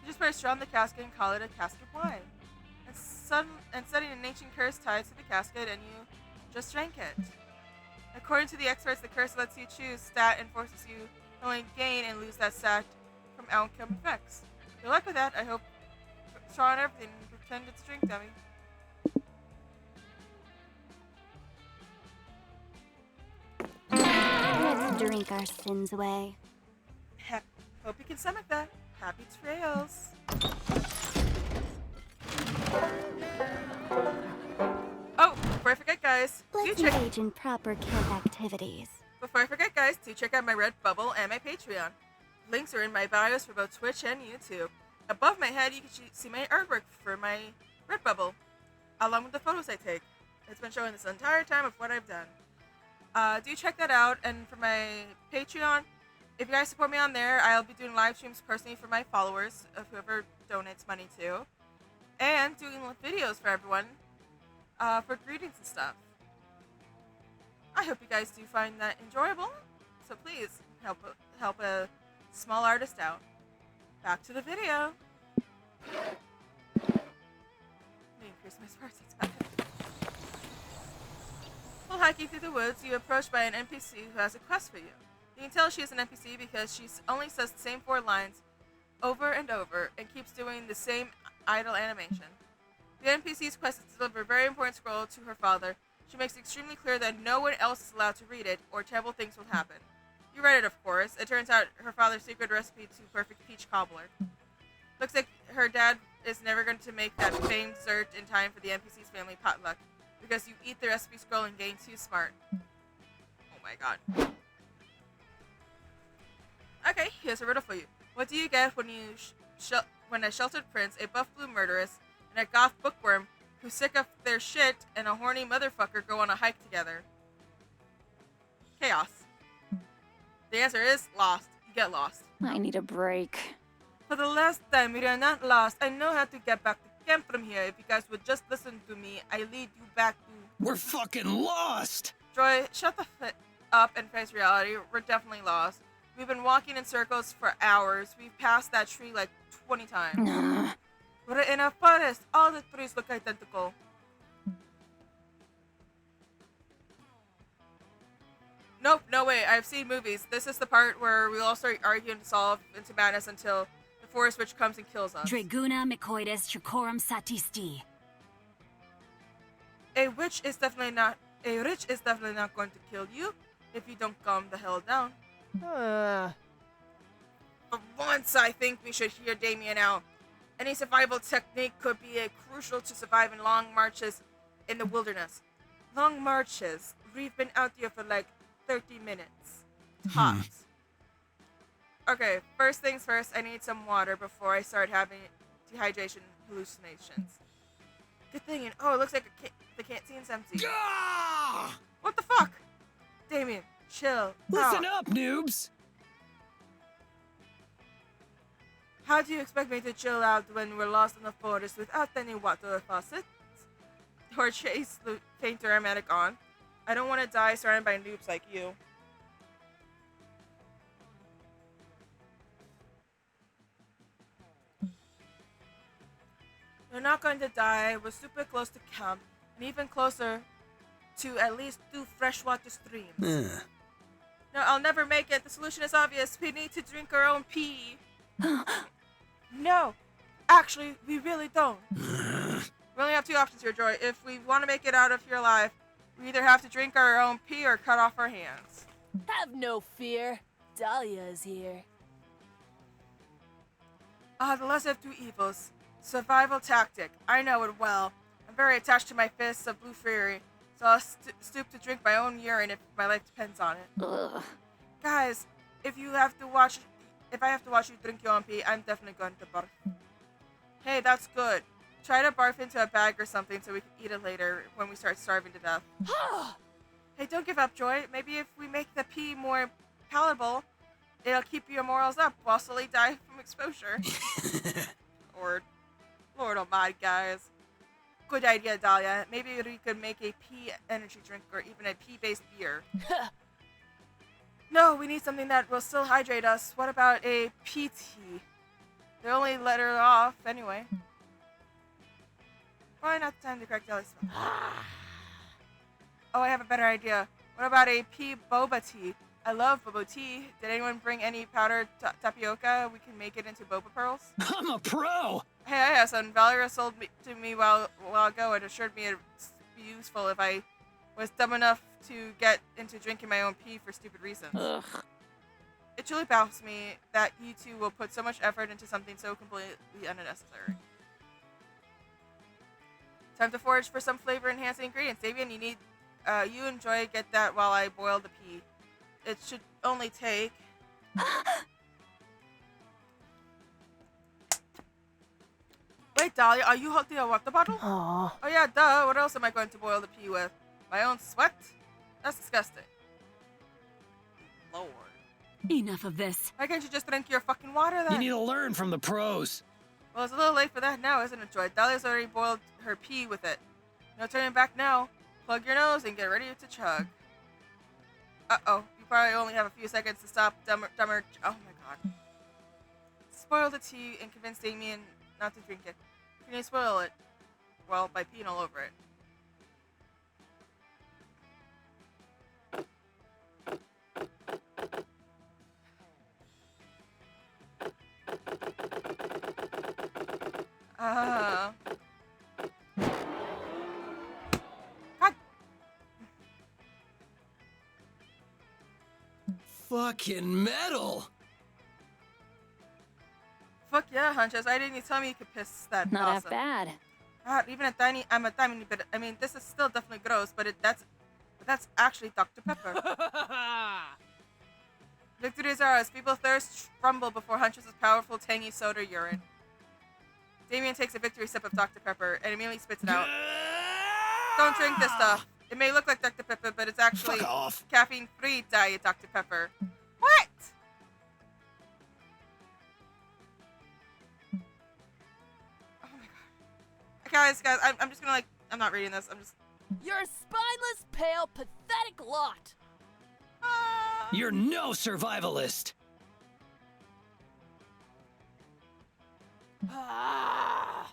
You just put a straw in the casket and call it a cask of wine. And setting an ancient curse tied to the casket, and you just drank it. According to the experts, the curse lets you choose stat and forces you to only gain and lose that stat from outcome effects. Good luck with that. I hope straw and everything and pretend it's a drink, dummy. Let's drink our sins away. Hope you can stomach that. Happy trails. Oh, before I forget, guys, Let's engage in proper camp activities. Before I forget, guys, do check out my Redbubble and my Patreon. Links are in my bios for both Twitch and YouTube. Above my head, you can see my artwork for my Redbubble, along with the photos I take. It's been showing this entire time of what I've done. Do check that out, and for my Patreon, if you guys support me on there, I'll be doing live streams personally for my followers, of whoever donates money to, and doing videos for everyone, for greetings and stuff. I hope you guys do find that enjoyable, so please help a small artist out. Back to the video. Let me increase my sparks, that's better. While hiking through the woods, you are approached by an NPC who has a quest for you. You can tell she is an NPC because she only says the same 4 lines over and over and keeps doing the same idle animation. The NPC's quest is to deliver a very important scroll to her father. She makes it extremely clear that no one else is allowed to read it, or terrible things will happen. You read it, of course. It turns out her father's secret recipe to perfect peach cobbler. Looks like her dad is never going to make that famed dessert in time for the NPC's family potluck, because you eat the recipe scroll and gain too smart. Oh my god. Okay, here's a riddle for you. What do you get when when a sheltered prince, a buff blue murderess, and a goth bookworm who's sick of their shit and a horny motherfucker go on a hike together? Chaos. The answer is lost. You get lost. I need a break. For the last time, we are not lost. I know how to get back to camp from here. If you guys would just listen to me, I lead you back to... We're fucking lost! Joy, shut the up and face reality. We're definitely lost. We've been walking in circles for hours. We've passed that tree like 20 times. We're in a forest. All the trees look identical. Nope, no way. I've seen movies. This is the part where we all start arguing to solve into madness until the forest witch comes and kills us. Draguna Micoides Tricorum Satisti. A rich is definitely not going to kill you if you don't calm the hell down. For once, I think we should hear Damien out. Any survival technique could be crucial to survive in long marches in the wilderness. Long marches. We've been out here for like 30 minutes. Tops. Okay, first things first, I need some water before I start having dehydration hallucinations. Good thing, oh, it looks like the canteen's empty. Ah! What the fuck? Damien, chill. Listen out. up, noobs! How do you expect me to chill out when we're lost in the forest without any water faucets? Or chase the faint aromatic on? I don't want to die surrounded by noobs like you. You're not going to die. We're super close to camp, and even closer to at least 2 freshwater streams. No, I'll never make it. The solution is obvious. We need to drink our own pee. No, actually, we really don't. We only have two options here, Joy. If we want to make it out of here alive, we either have to drink our own pee or cut off our hands. Have no fear. Dahlia is here. Ah, the lesser of two evils. Survival tactic. I know it well. I'm very attached to my fists of blue fury, so I'll stoop to drink my own urine if my life depends on it. Ugh. Guys, if I have to watch you drink your own pee, I'm definitely going to barf. Hey, that's good. Try to barf into a bag or something so we can eat it later when we start starving to death. Hey, don't give up, Joy. Maybe if we make the pee more palatable, it'll keep your morals up while slowly die from exposure. Lord almighty, guys. Good idea, Dahlia. Maybe we could make a pea energy drink or even a pea-based beer. No, we need something that will still hydrate us. What about a pea tea? They'll only let her off anyway. Probably not the time to crack Dahlia's spell. Oh, I have a better idea. What about a pea boba tea? I love boba tea. Did anyone bring any powdered tapioca? We can make it into boba pearls. I'm a pro! Hey, son. Valeria sold to me a while ago and assured me it'd be useful if I was dumb enough to get into drinking my own pee for stupid reasons. Ugh. It truly baffles me that you two will put so much effort into something so completely unnecessary. Time to forage for some flavor-enhancing ingredients. Davian, you and Joy get that while I boil the pea. It should only take... Wait, Dahlia, are you holding a water bottle? Aww. Oh yeah, duh. What else am I going to boil the pea with? My own sweat? That's disgusting. Lord. Enough of this. Why can't you just drink your fucking water then? You need to learn from the pros. Well, it's a little late for that now, isn't it, Joy? Dahlia's already boiled her pea with it. No turning back now. Plug your nose and get ready to chug. Uh-oh. You probably only have a few seconds to stop dumber... Oh my god. Spoil the tea and convince Damien not to drink it. Can you spoil it? Well, by peeing all over it. God. Fucking metal! Fuck yeah, Hunches. Why didn't you tell me you could piss that Not half awesome? bad. Even I'm a tiny bit. I mean, this is still definitely gross, but that's actually Dr. Pepper. Victory is ours. People thirst rumble before Hunches' powerful, tangy soda urine. Damien takes a victory sip of Dr. Pepper and immediately spits it out. Don't drink this stuff. It may look like Dr. Pepper, but it's actually Fuck off. caffeine-free diet Dr. Pepper. What? Oh my god. Guys, I'm just gonna I'm not reading this. I'm just... You're a spineless, pale, pathetic lot. You're no survivalist. Ah.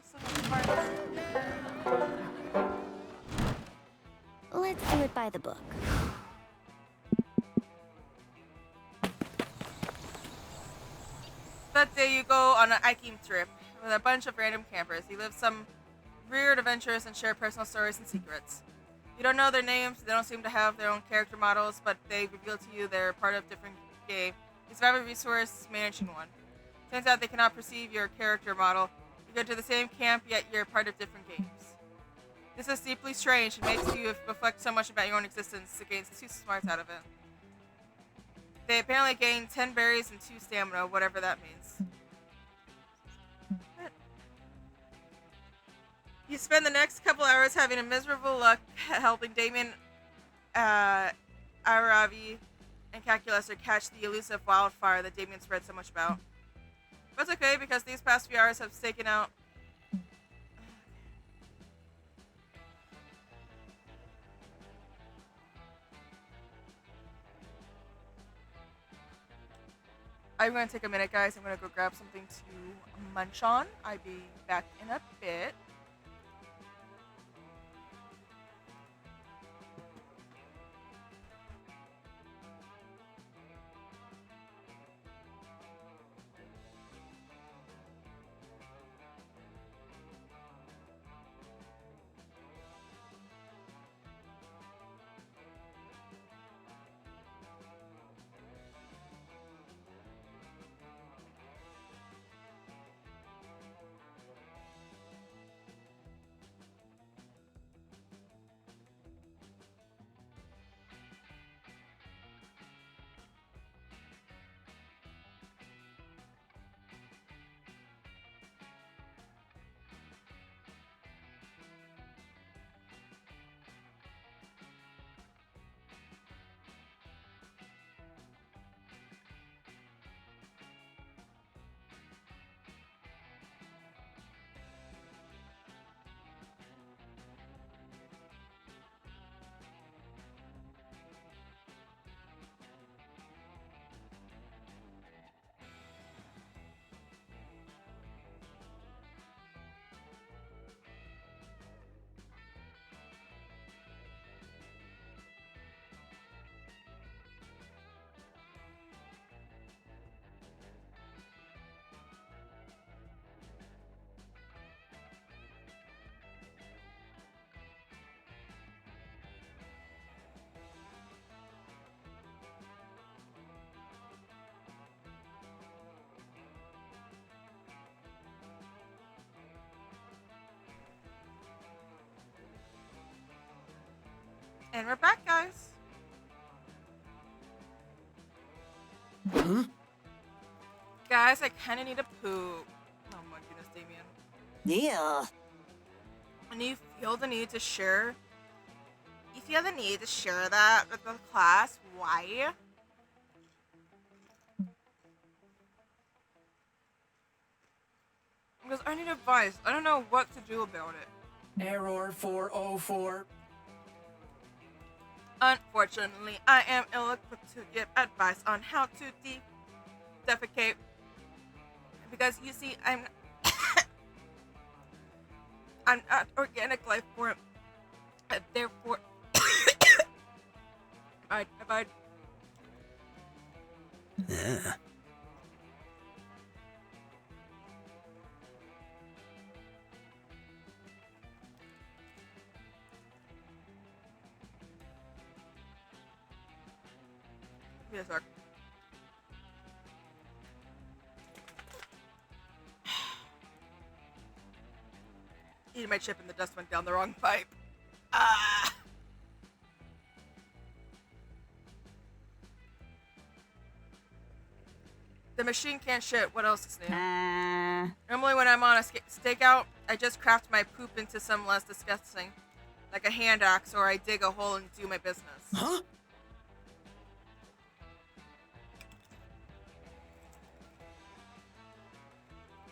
So much fun. Let's do it by the book. That day you go on an hiking trip with a bunch of random campers. You live some weird adventures and share personal stories and secrets. You don't know their names, they don't seem to have their own character models, but they reveal to you they're part of a different game. You survive a resource managing one. Turns out they cannot perceive your character model. You go to the same camp, yet you're part of different games. This is deeply strange and makes you reflect so much about your own existence. It gains 2 smarts out of it. They apparently gain 10 berries and 2 stamina, whatever that means. You spend the next couple hours having a miserable luck helping Damien, Aravi, and Calculaster catch the elusive wildfire that Damien spread so much about. But it's okay, because these past few hours have taken out... I'm gonna take a minute, guys. I'm gonna go grab something to munch on. I'll be back in a bit. And we're back, guys. Huh? Guys, I kind of need a poop. Oh my goodness, Damien. Yeah. And you feel the need to share? You feel the need to share that with the class? Why? Because I need advice. I don't know what to do about it. Error 404. Unfortunately, I am ill-equipped to give advice on how to defecate. Because you see, I'm not organic life form. And therefore, if I Yeah. Yes, sir. Eating my chip and the dust went down the wrong pipe. Ah! The machine can't shit. What else is new? Normally when I'm on a stakeout, I just craft my poop into some less disgusting. Like a hand axe, or I dig a hole and do my business. Huh?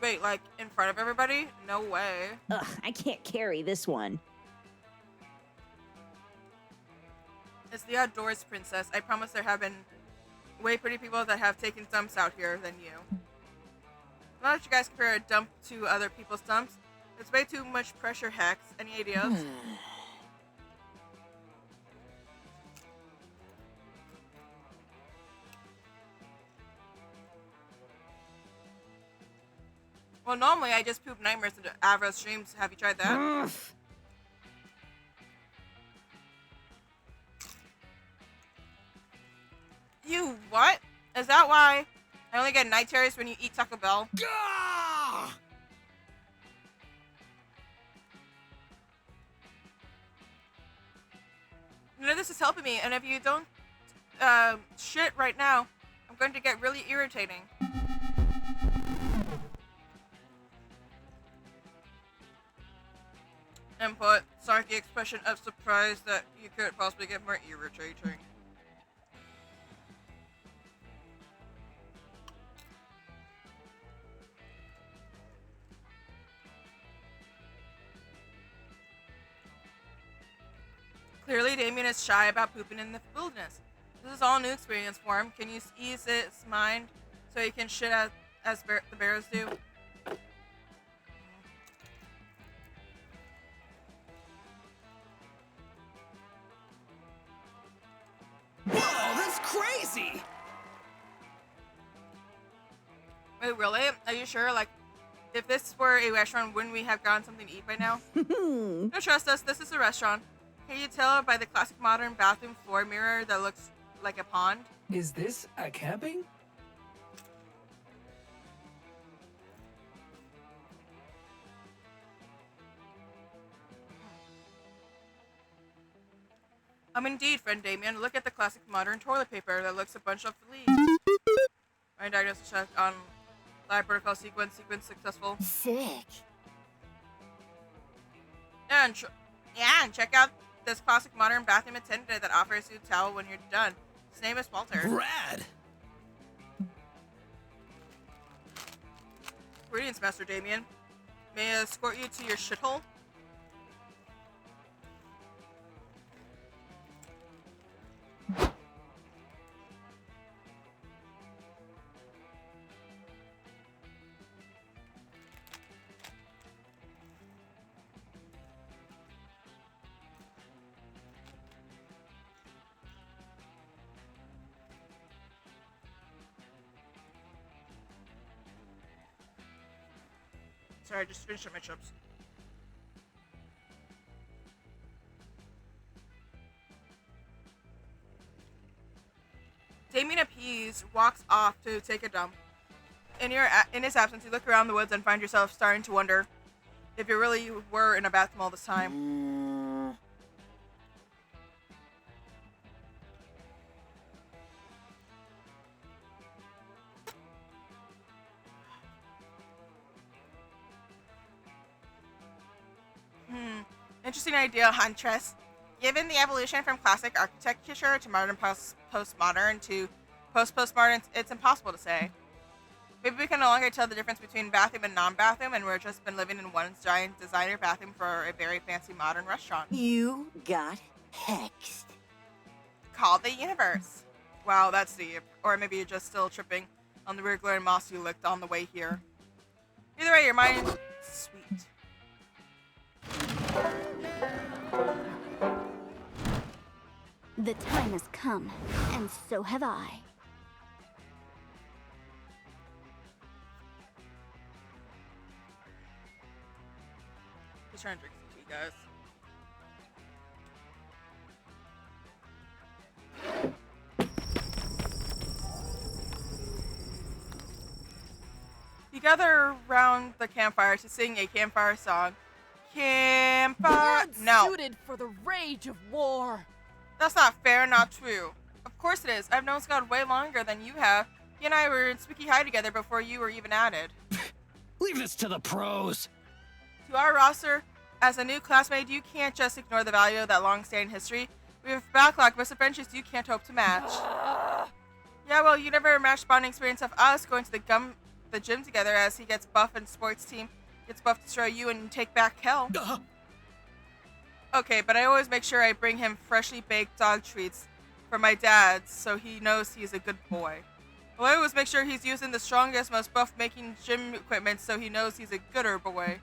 Wait, like, in front of everybody? No way. Ugh, I can't carry this one. It's the outdoors, princess. I promise there have been way pretty people that have taken dumps out here than you. Not that you guys compare a dump to other people's dumps. It's way too much pressure, Hex. Any ideas? Well, normally I just poop nightmares into Avro's streams. Have you tried that? You what? Is that why I only get night terrors when you eat Taco Bell? Gah! You know, this is helping me, and if you don't shit right now, I'm going to get really irritating. Input, snarky expression of surprise that you could possibly get more irritating. Clearly, Damien is shy about pooping in the wilderness. This is all new experience for him. Can you ease his mind So he can shit as the bears do. Whoa, that's crazy! Wait, really? Are you sure? Like, if this were a restaurant, wouldn't we have gotten something to eat by now? Don't trust us. This is a restaurant. Can you tell by the classic modern bathroom floor mirror that looks like a pond? Is this a camping? Indeed, friend Damien. Look at the classic modern toilet paper that looks a bunch of leaves. My diagnosis check on live protocol sequence successful. Sick. And check out this classic modern bathroom attendant that offers you a towel when you're done. His name is Walter. Rad! Greetings, Master Damien. May I escort you to your shithole? Sorry, I just finished up my chips. Damien appease walks off to take a dump. In his absence, you look around the woods and find yourself starting to wonder if you really were in a bathroom all this time. Interesting idea, Huntress. Given the evolution from classic architecture to modern postmodern to post-postmodern, it's impossible to say. Maybe we can no longer tell the difference between bathroom and non-bathroom, and we've just been living in one giant designer bathroom for a very fancy modern restaurant. You got hexed. Called the universe. Wow, that's deep. Or maybe you're just still tripping on the weird glowing moss you licked on the way here. Either way, your mind is sweet. The time has come, and so have I. Just trying to drink some tea, guys. You gather around the campfire to sing a campfire song. Campfire. No. Suited for the rage of war. That's not fair, not true. Of course it is. I've known Scott way longer than you have. He and I were in Spooky High together before you were even added. Leave this to the pros. To our roster, as a new classmate, you can't just ignore the value of that long-standing history. We have a backlog of adventures you can't hope to match. Yeah, well, you never matched bonding experience of us going to the gym together as he gets buff and sports team gets buff to destroy you and take back hell. Okay, but I always make sure I bring him freshly baked dog treats for my dad so he knows he's a good boy. Well, I always make sure he's using the strongest, most buff-making gym equipment so he knows he's a gooder boy.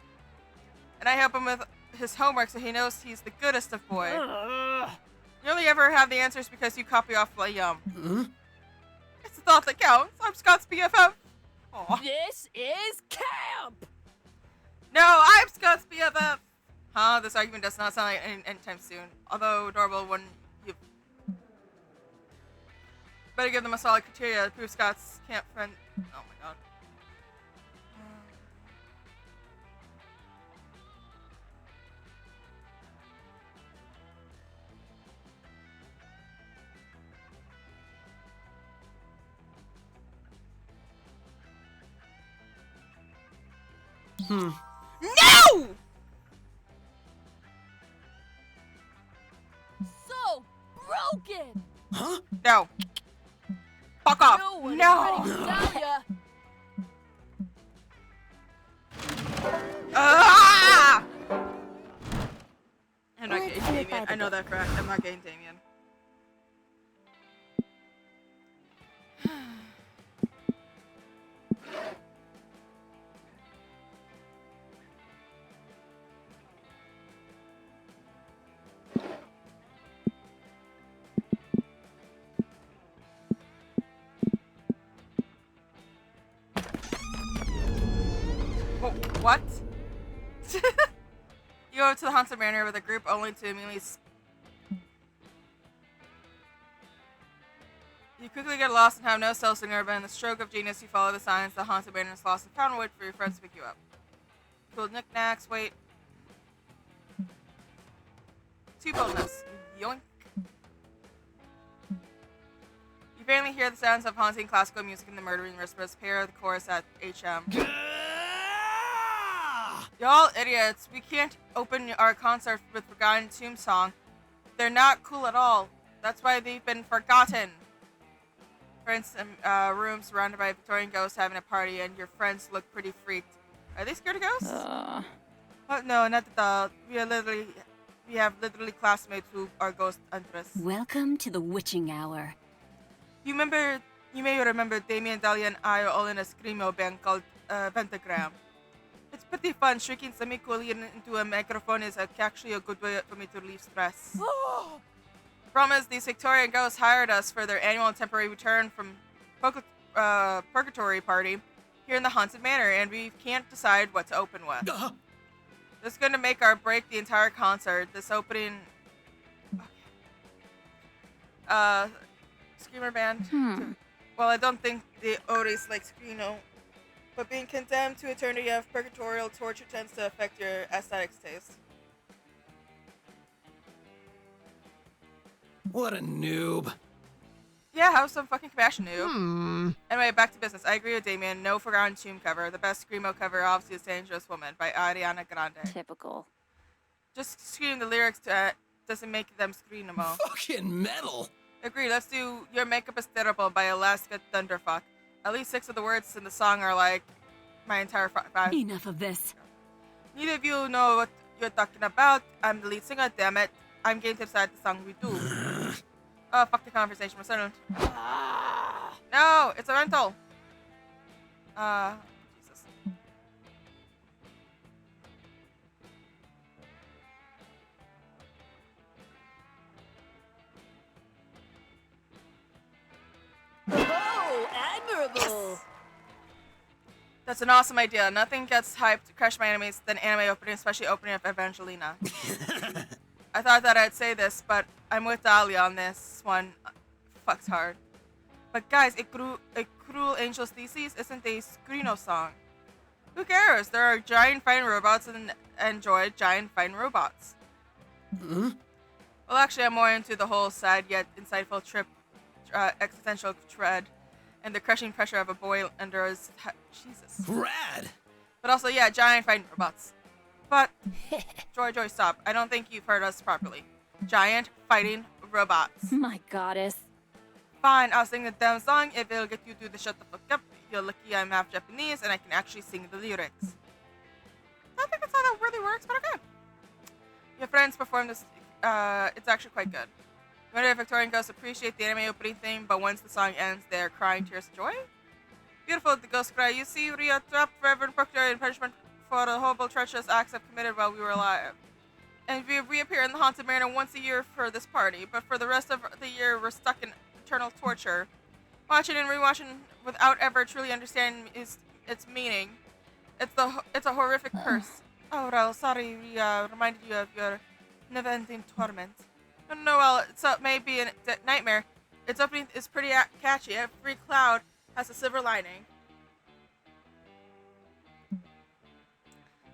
And I help him with his homework so he knows he's the goodest of boys. You only ever have the answers because you copy off Liam. It's the thought that counts. I'm Scott's BFF. Aw. This is camp! No, I'm Scott's BFF. Huh? This argument does not sound like anytime soon. Although adorable when you better give them a solid criteria to prove Scott's camp friend. Oh my god. No! So broken! Huh? No. Fuck off. No one is No. ready to tell ya. Ah! I'm not Let's getting do it by Damien. the I know book. that for a fact. I'm not getting Damien. What? You go to the Haunted Manor with a group only to immediately. You quickly get lost and have no cell signal, but in the stroke of genius, you follow the signs. The Haunted Manor is lost and found and wait for your friends to pick you up. Cool knickknacks, wait. 2 bonus. Yoink. You faintly hear the sounds of haunting classical music and the murdering whispers. Pair the chorus at HM. Y'all idiots. We can't open our concert with Forgotten Tomb song. They're not cool at all. That's why they've been forgotten. Friends in room surrounded by Victorian ghosts having a party, and your friends look pretty freaked. Are they scared of ghosts? Oh, no, not at all. We have literally classmates who are ghost hunters. Welcome to the witching hour. You may remember Damien, Dahlia, and I are all in a screamo band called Pentagram. It's pretty fun. Shrieking semi-coolly into a microphone is actually a good way for me to relieve stress. The problem is these Victorian ghosts hired us for their annual temporary return from Purgatory Party here in the Haunted Manor, and we can't decide what to open with. This is going to make or break the entire concert. This opening... Okay. Screamer band. Well, I don't think the Otis like Screamo, but being condemned to eternity of purgatorial torture tends to affect your aesthetics taste. What a noob. Yeah, have some fucking compassion, noob. Anyway, back to business. I agree with Damien. No Forgotten Tomb cover. The best Screamo cover, obviously, is Dangerous Woman by Ariana Grande. Typical. Just screaming the lyrics to doesn't make them screamo. Fucking metal. Agree, let's do Your Makeup is Terrible by Alaska Thunderfuck. At least 6 of the words in the song are like my entire 5. Enough of this. Neither of you know what you're talking about. I'm the lead singer, damn it. I'm going to decide the song we do. Oh, fuck the conversation. We're settled. No, it's a rental. Jesus. Oh, admirable! Yes! That's an awesome idea. Nothing gets hyped to crush my enemies than anime opening, especially opening of Evangelina. I thought that I'd say this, but I'm with Dahlia on this one. Fucks hard. But guys, a Cruel Angel's Thesis isn't a Screamo song. Who cares? There are giant fine robots and enjoy giant fine robots. Well, actually, I'm more into the whole sad yet insightful existential tread and the crushing pressure of a boy under his... Jesus. Rad. But also, yeah, giant fighting robots. But, Joy, stop. I don't think you've heard us properly. Giant fighting robots. My goddess. Fine, I'll sing the damn song if it'll get you to the shut the fuck up. You're lucky I'm half Japanese and I can actually sing the lyrics. I don't think that's how that really works, but okay. Your friends perform this, it's actually quite good. You wonder if Victorian ghosts appreciate the anime opening theme, but once the song ends, they're crying tears of joy? Beautiful, the ghosts cry. You see, Ria trapped forever in purgatory in punishment for the horrible, treacherous acts I've committed while we were alive. And we reappear in the Haunted Manor once a year for this party, but for the rest of the year, we're stuck in eternal torture. Watching and rewatching without ever truly understanding its meaning. It's a horrific curse. Oh, well, sorry, Ria reminded you of your never-ending torment. No, well, it may be a nightmare. Its opening is pretty catchy. Every cloud has a silver lining.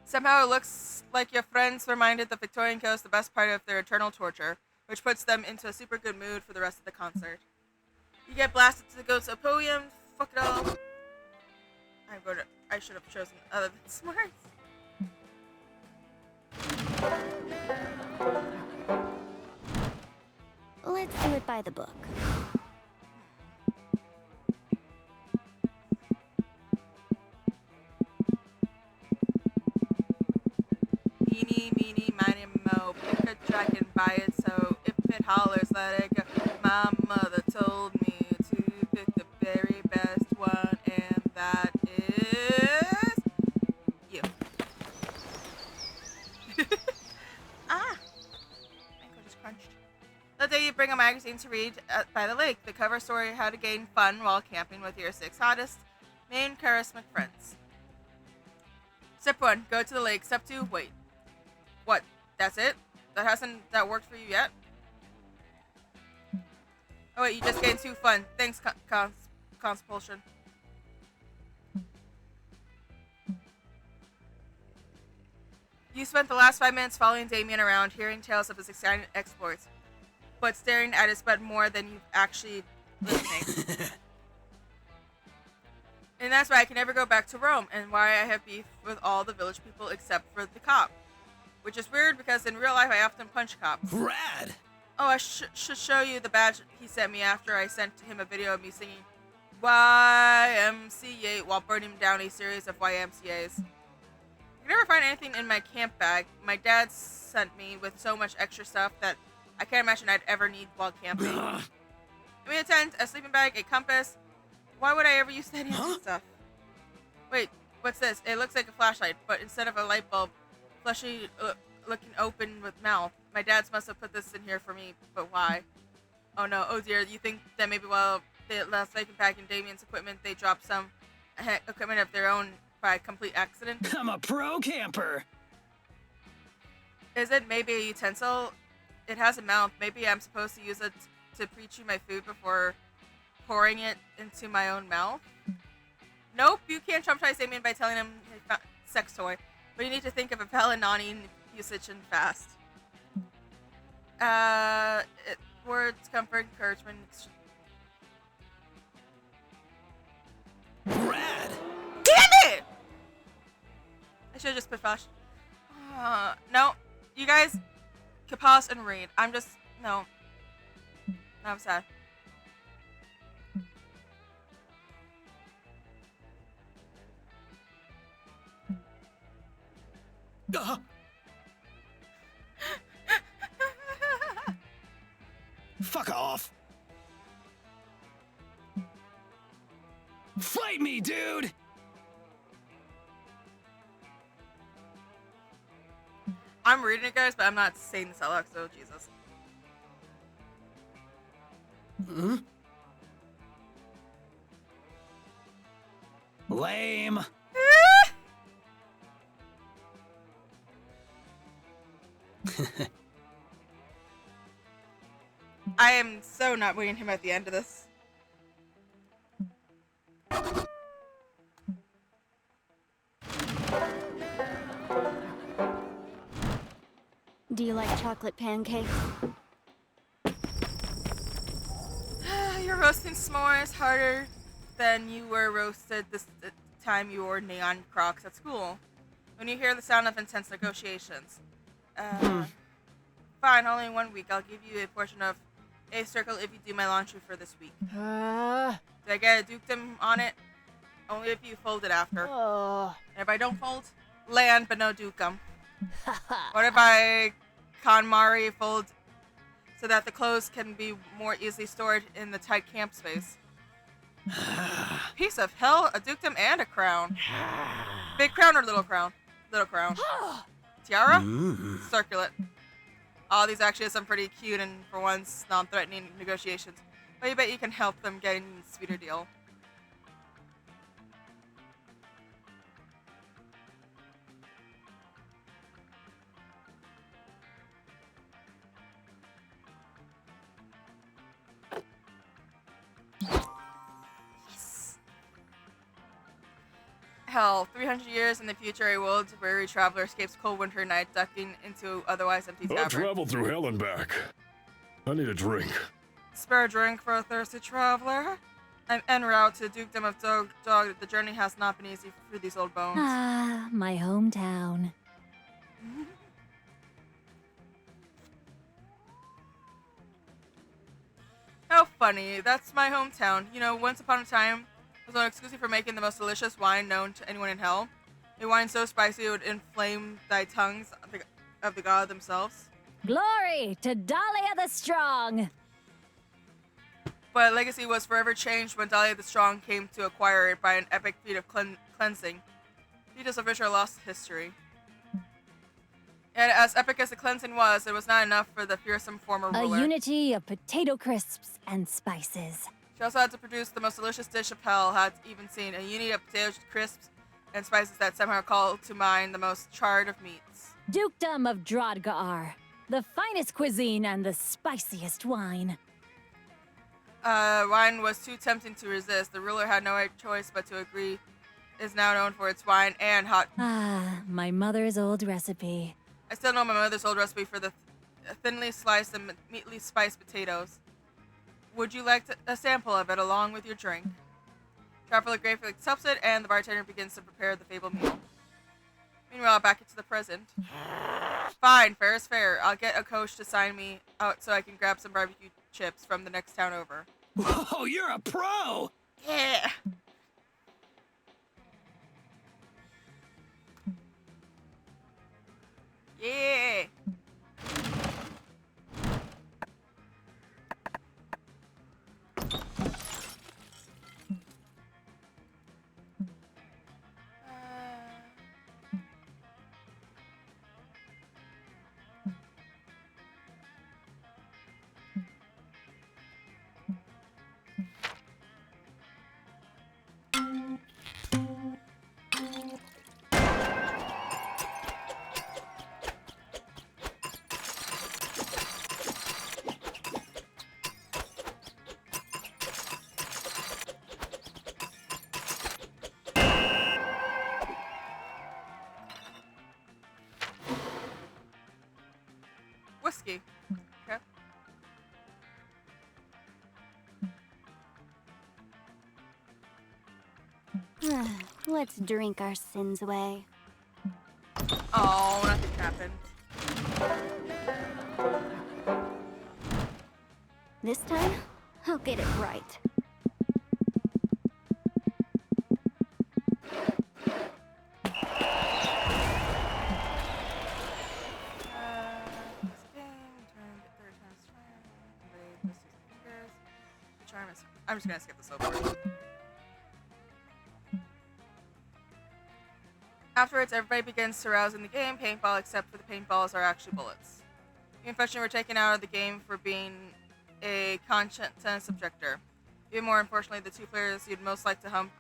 Somehow it looks like your friends reminded the Victorian ghosts the best part of their eternal torture, which puts them into a super good mood for the rest of the concert. You get blasted to the ghosts of podium. Fuck it all. I should have chosen other than smart. Let's do it by the book. Eeny, meeny, miny, mo. Pick a track and buy it, so if it hollers, let it go. My mother told me to pick the very best one, and that is you. Ah! My ankle just crunched. The day you bring a magazine to read by the lake, the cover story how to gain fun while camping with your 6 hottest main charismatic friends. Step 1, go to the lake. Step 2, wait. What? That's it? That worked for you yet? Oh wait, you just gained 2 fun. Thanks, Conspulsion. You spent the last 5 minutes following Damien around, hearing tales of his exciting exploits, but staring at his butt more than you've actually listening. And that's why I can never go back to Rome, and why I have beef with all the village people except for the cop. Which is weird because in real life I often punch cops. Rad! Oh, I should show you the badge he sent me after I sent him a video of me singing YMCA while burning down a series of YMCAs. I can never find anything in my camp bag. My dad sent me with so much extra stuff that I can't imagine I'd ever need while camping. I mean, a tent, a sleeping bag, a compass. Why would I ever use any of this stuff? Wait, what's this? It looks like a flashlight, but instead of a light bulb, fleshy looking open with mouth. My dad's must have put this in here for me, but why? Oh no, oh dear, you think that maybe while they last sleeping bag and Damien's equipment, they dropped some equipment of their own by complete accident? I'm a pro camper. Is it maybe a utensil? It has a mouth. Maybe I'm supposed to use it to pre-chew my food before pouring it into my own mouth? Nope, you can't traumatize Damien by telling him he found sex toy. But you need to think of a Pelinani usage and fast. Words, comfort, encouragement. Rad! Damn it! I should have just put flash. No, you guys can pause and read. No, I'm sad. Fuck off. Fight me, dude! I'm reading it, guys, but I'm not saying this out loud, so Jesus. Hmm? Lame. I am so not waiting him at the end of this. Do you like chocolate pancakes? You're roasting s'mores harder than you were roasted this time you wore neon Crocs at school. When you hear the sound of intense negotiations. Fine, only 1 week. I'll give you a portion of a circle if you do my laundry for this week. Do I get a dukedom on it? Only if you fold it after. And if I don't fold, land but no dukedom. What if I KonMari fold so that the clothes can be more easily stored in the tight camp space? Piece of hell, a dukedom and a crown. Big crown or little crown? Little crown. Tiara? Circlet. Oh, these actually have some pretty cute and, for once, non-threatening negotiations. But you bet you can help them get a sweeter deal. Yes! Hell, 300 years in the future, a world-weary traveler escapes cold winter night, ducking into otherwise empty I've tavern. traveled through hell and back. I need a drink. Spare a drink for a thirsty traveler. I'm en route to the Dukedom of Dog. The journey has not been easy for these old bones. Ah, my hometown. How funny. That's my hometown. You know, once upon a time, was known exclusively for making the most delicious wine known to anyone in hell. A wine so spicy it would inflame thy tongues of the god themselves. Glory to Dahlia the Strong! But legacy was forever changed when Dahlia the Strong came to acquire it by an epic feat of cleansing. Feats of which are lost to history. And as epic as the cleansing was, it was not enough for the fearsome former ruler. A unity of potato crisps and spices. She also had to produce the most delicious dish of hell had even seen. A unity of potato crisps and spices that somehow call to mind the most charred of meats. Dukedom of Drodgar, the finest cuisine and the spiciest wine. Wine was too tempting to resist. The ruler had no choice but to agree. Is now known for its wine and hot. Ah, my mother's old recipe. I still know my mother's old recipe for the thinly sliced and meatly spiced potatoes. Would you like a sample of it along with your drink? Traveler gratefully accepts it, and the bartender begins to prepare the fabled meal. Meanwhile, back into the present. Fine, fair is fair. I'll get a coach to sign me out so I can grab some barbecue chips from the next town over. Whoa, you're a pro! Yeah. Yeah. Whiskey. Okay. Let's drink our sins away. Oh, nothing happened. This time, I'll get it right. I'm just gonna skip this over. Afterwards, everybody begins to rouse in the game, paintball, except for the paintballs are actually bullets. You and Fetching were taken out of the game for being a conscientious objector. Even more unfortunately, the two players you'd most like to hump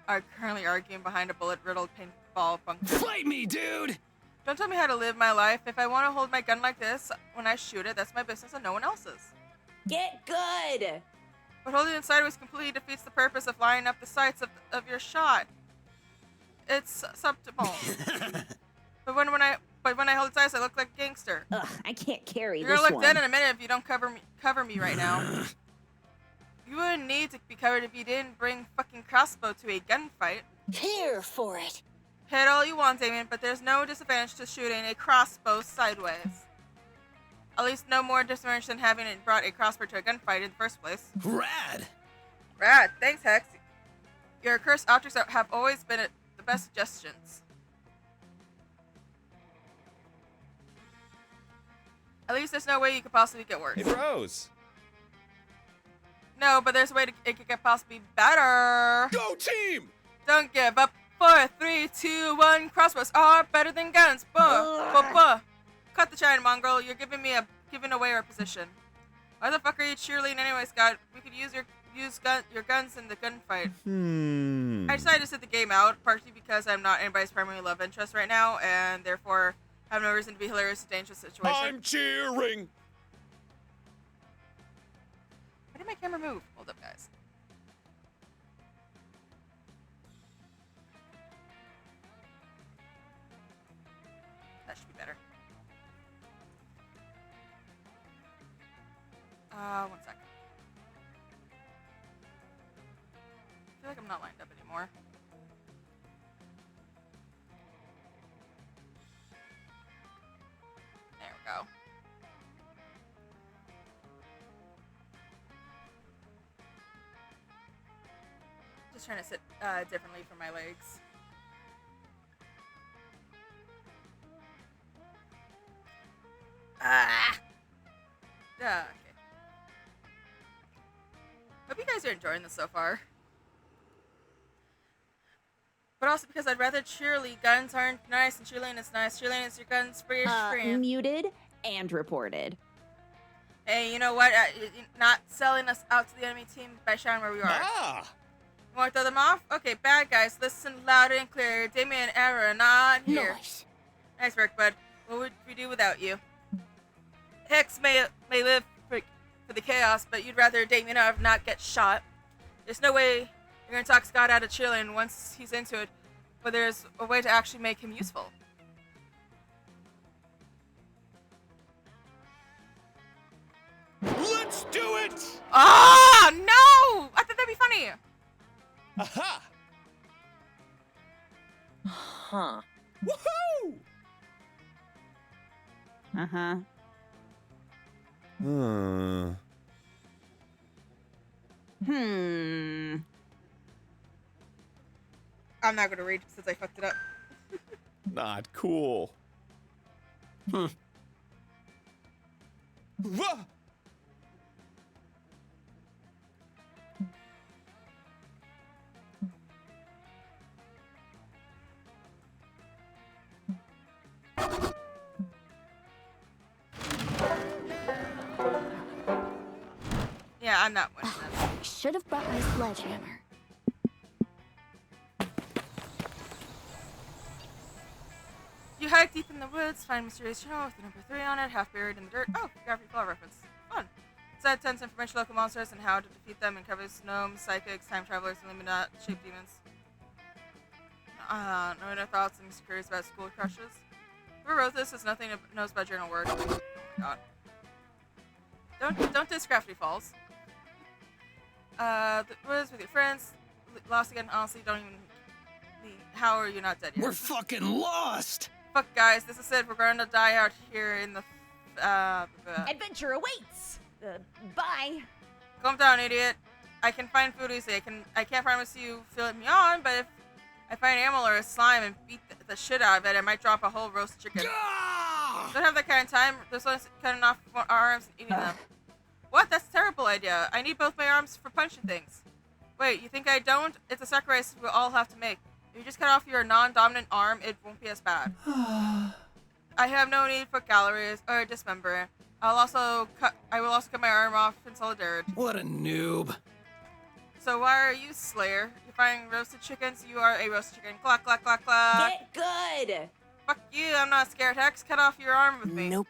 are currently arguing behind a bullet-riddled paintball bunker. Fight me, dude! Don't tell me how to live my life. If I want to hold my gun like this when I shoot it, that's my business and no one else's. Get good! But holding it sideways completely defeats the purpose of lining up the sights of your shot. It's suboptimal. but when I hold it sideways, I look like a gangster. Ugh, I can't carry You're this gonna look one. dead in a minute if you don't cover me right now. You wouldn't need to be covered if you didn't bring fucking crossbow to a gunfight. Here for it. Hit all you want, Damien, but there's no disadvantage to shooting a crossbow sideways. At least no more disadvantage than having it brought a crossbow to a gunfight in the first place. Rad! Rad, thanks, Hex. Your cursed objects have always been the best suggestions. At least there's no way you could possibly get worse. Hey, Rose. No, but there's a way it could get possibly better. Go team! Don't give up. 4, 3, 2, 1. Crossbows are better than guns. Cut the China mongrel. You're giving away our position. Why the fuck are you cheerleading anyway, Scott? We could use your guns in the gunfight. I decided to sit the game out, partially because I'm not anybody's primary love interest right now, and therefore have no reason to be hilarious in a dangerous situation. I'm cheering! Why did my camera move? Hold up, guys. That should be better. 1 second. I feel like I'm not lined up anymore. There we go. Just trying to sit differently from my legs. Okay. Hope you guys are enjoying this so far. But also because I'd rather cheerlead. Guns aren't nice and cheerleading is nice. Cheerleading is your guns for your friend. Muted and reported. Hey, you know what? You're not selling us out to the enemy team by showing where we are. Ah! Want to throw them off? Okay, bad guys, listen loud and clear. Damien and Era are not here. Nice. Nice work, bud. What would we do without you? Hex may live for the chaos, but you'd rather Damien not get shot. There's no way you're gonna talk Scott out of cheerleading once he's into it, but there's a way to actually make him useful. Let's do it! Ah, no! I thought that'd be funny. Aha! Huh. Woohoo! Uh-huh. I'm not gonna read since I fucked it up. Not cool. Wah! Yeah, I'm not one of them. I should have brought my sledgehammer. You hike deep in the woods, find mysterious journal with the number 3 on it, half buried in the dirt. Oh, Gravity Fall reference. Fun. Inside tons of information local monsters and how to defeat them, and covers gnomes, psychics, time travelers, and Illuminati-shaped demons. No other thoughts and curious about school crushes. Whoever wrote this is nothing knows about journal work. Oh my god. Don't diss Gravity Falls. The woods with your friends. Lost again, honestly, don't even... How are you not dead yet? We're fucking lost! Fuck, guys, this is it. We're going to die out here in the... Adventure awaits! Bye. Calm down, idiot. I can find food easily. I can't promise you fill me on, but if I find animal or a slime and beat the shit out of it, I might drop a whole roast chicken. Ah! Don't have that kind of time. There's only cutting off our arms and eating them. What? That's a terrible idea. I need both my arms for punching things. Wait, you think I don't? It's a sacrifice we'll all have to make. If you just cut off your non-dominant arm, it won't be as bad. I have no need for calories or dismember. I will also cut my arm off in solidarity. What a noob. So why are you Slayer? You're finding roasted chickens? You are a roasted chicken. Cluck, cluck, cluck, cluck. Get good! Fuck you, I'm not scared. Hex, cut off your arm with me. Nope.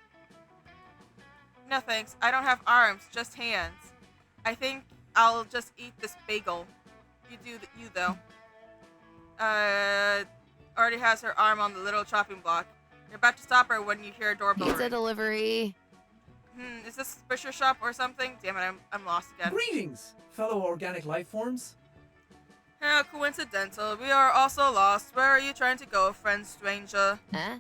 No thanks. I don't have arms, just hands. I think I'll just eat this bagel. You do you though. Already has her arm on the little chopping block. You're about to stop her when you hear a doorbell Pizza ring. delivery. Is this butcher shop or something? Damn it, I'm lost again. Greetings, fellow organic life forms. How coincidental. We are also lost. Where are you trying to go, friend stranger? Huh?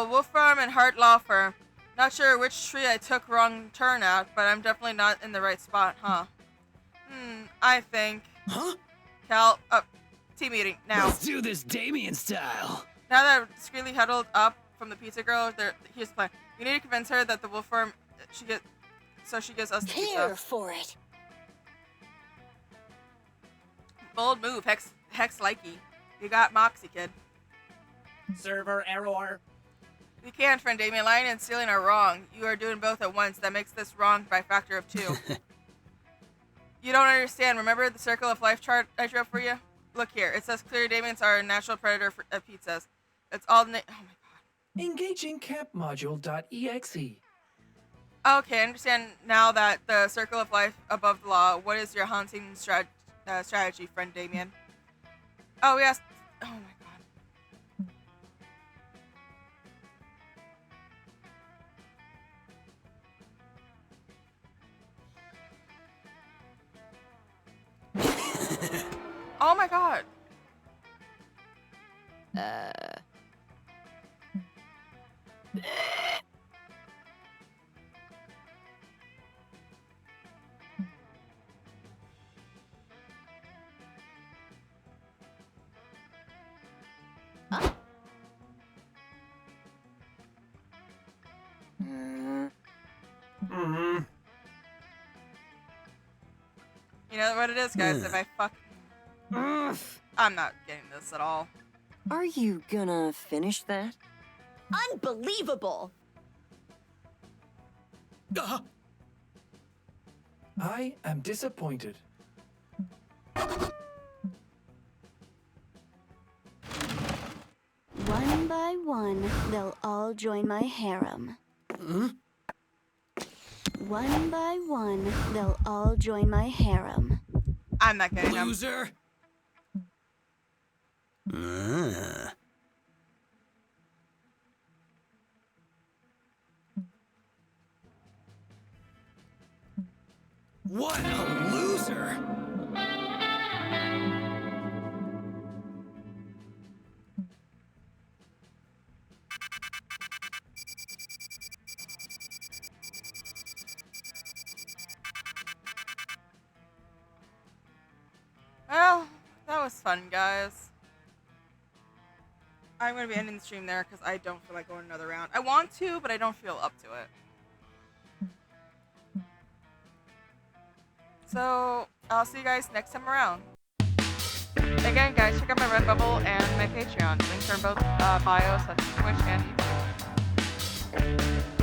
Wolf Farm and Hart Law Firm. Not sure which tree I took wrong turn at, but I'm definitely not in the right spot, huh? I think... Huh? Cal, team meeting, now. Let's do this Damien style. Now that we're discreetly huddled up from the pizza girl, here's the plan. We need to convince her that the Wolf Farm, she gives us the Here pizza. for it. Bold move, Hex likey. You got moxie, kid. Server error. We can't, friend Damien. Lying and stealing are wrong. You are doing both at once. That makes this wrong by a factor of 2. You don't understand. Remember the circle of life chart I drew up for you? Look here. It says clear Damiens are a natural predator for pizzas. It's all... oh my god. Engaging camp module.exe. Okay, I understand now that the circle of life above the law. What is your hunting strategy, friend Damien? Oh, yes. Oh my god. Oh my god. You know what it is, guys? If I fuck... I'm not getting this at all. Are you gonna finish that? Unbelievable! I am disappointed. One by one, they'll all join my harem. One by one, they'll all join my harem. I'm not getting him. Loser. What a loser! Well, that was fun, guys. I'm going to be ending the stream there because I don't feel like going another round. I want to, but I don't feel up to it. So, I'll see you guys next time around. Again, guys, check out my Redbubble and my Patreon. Links are in both bios, that's Twitch and YouTube.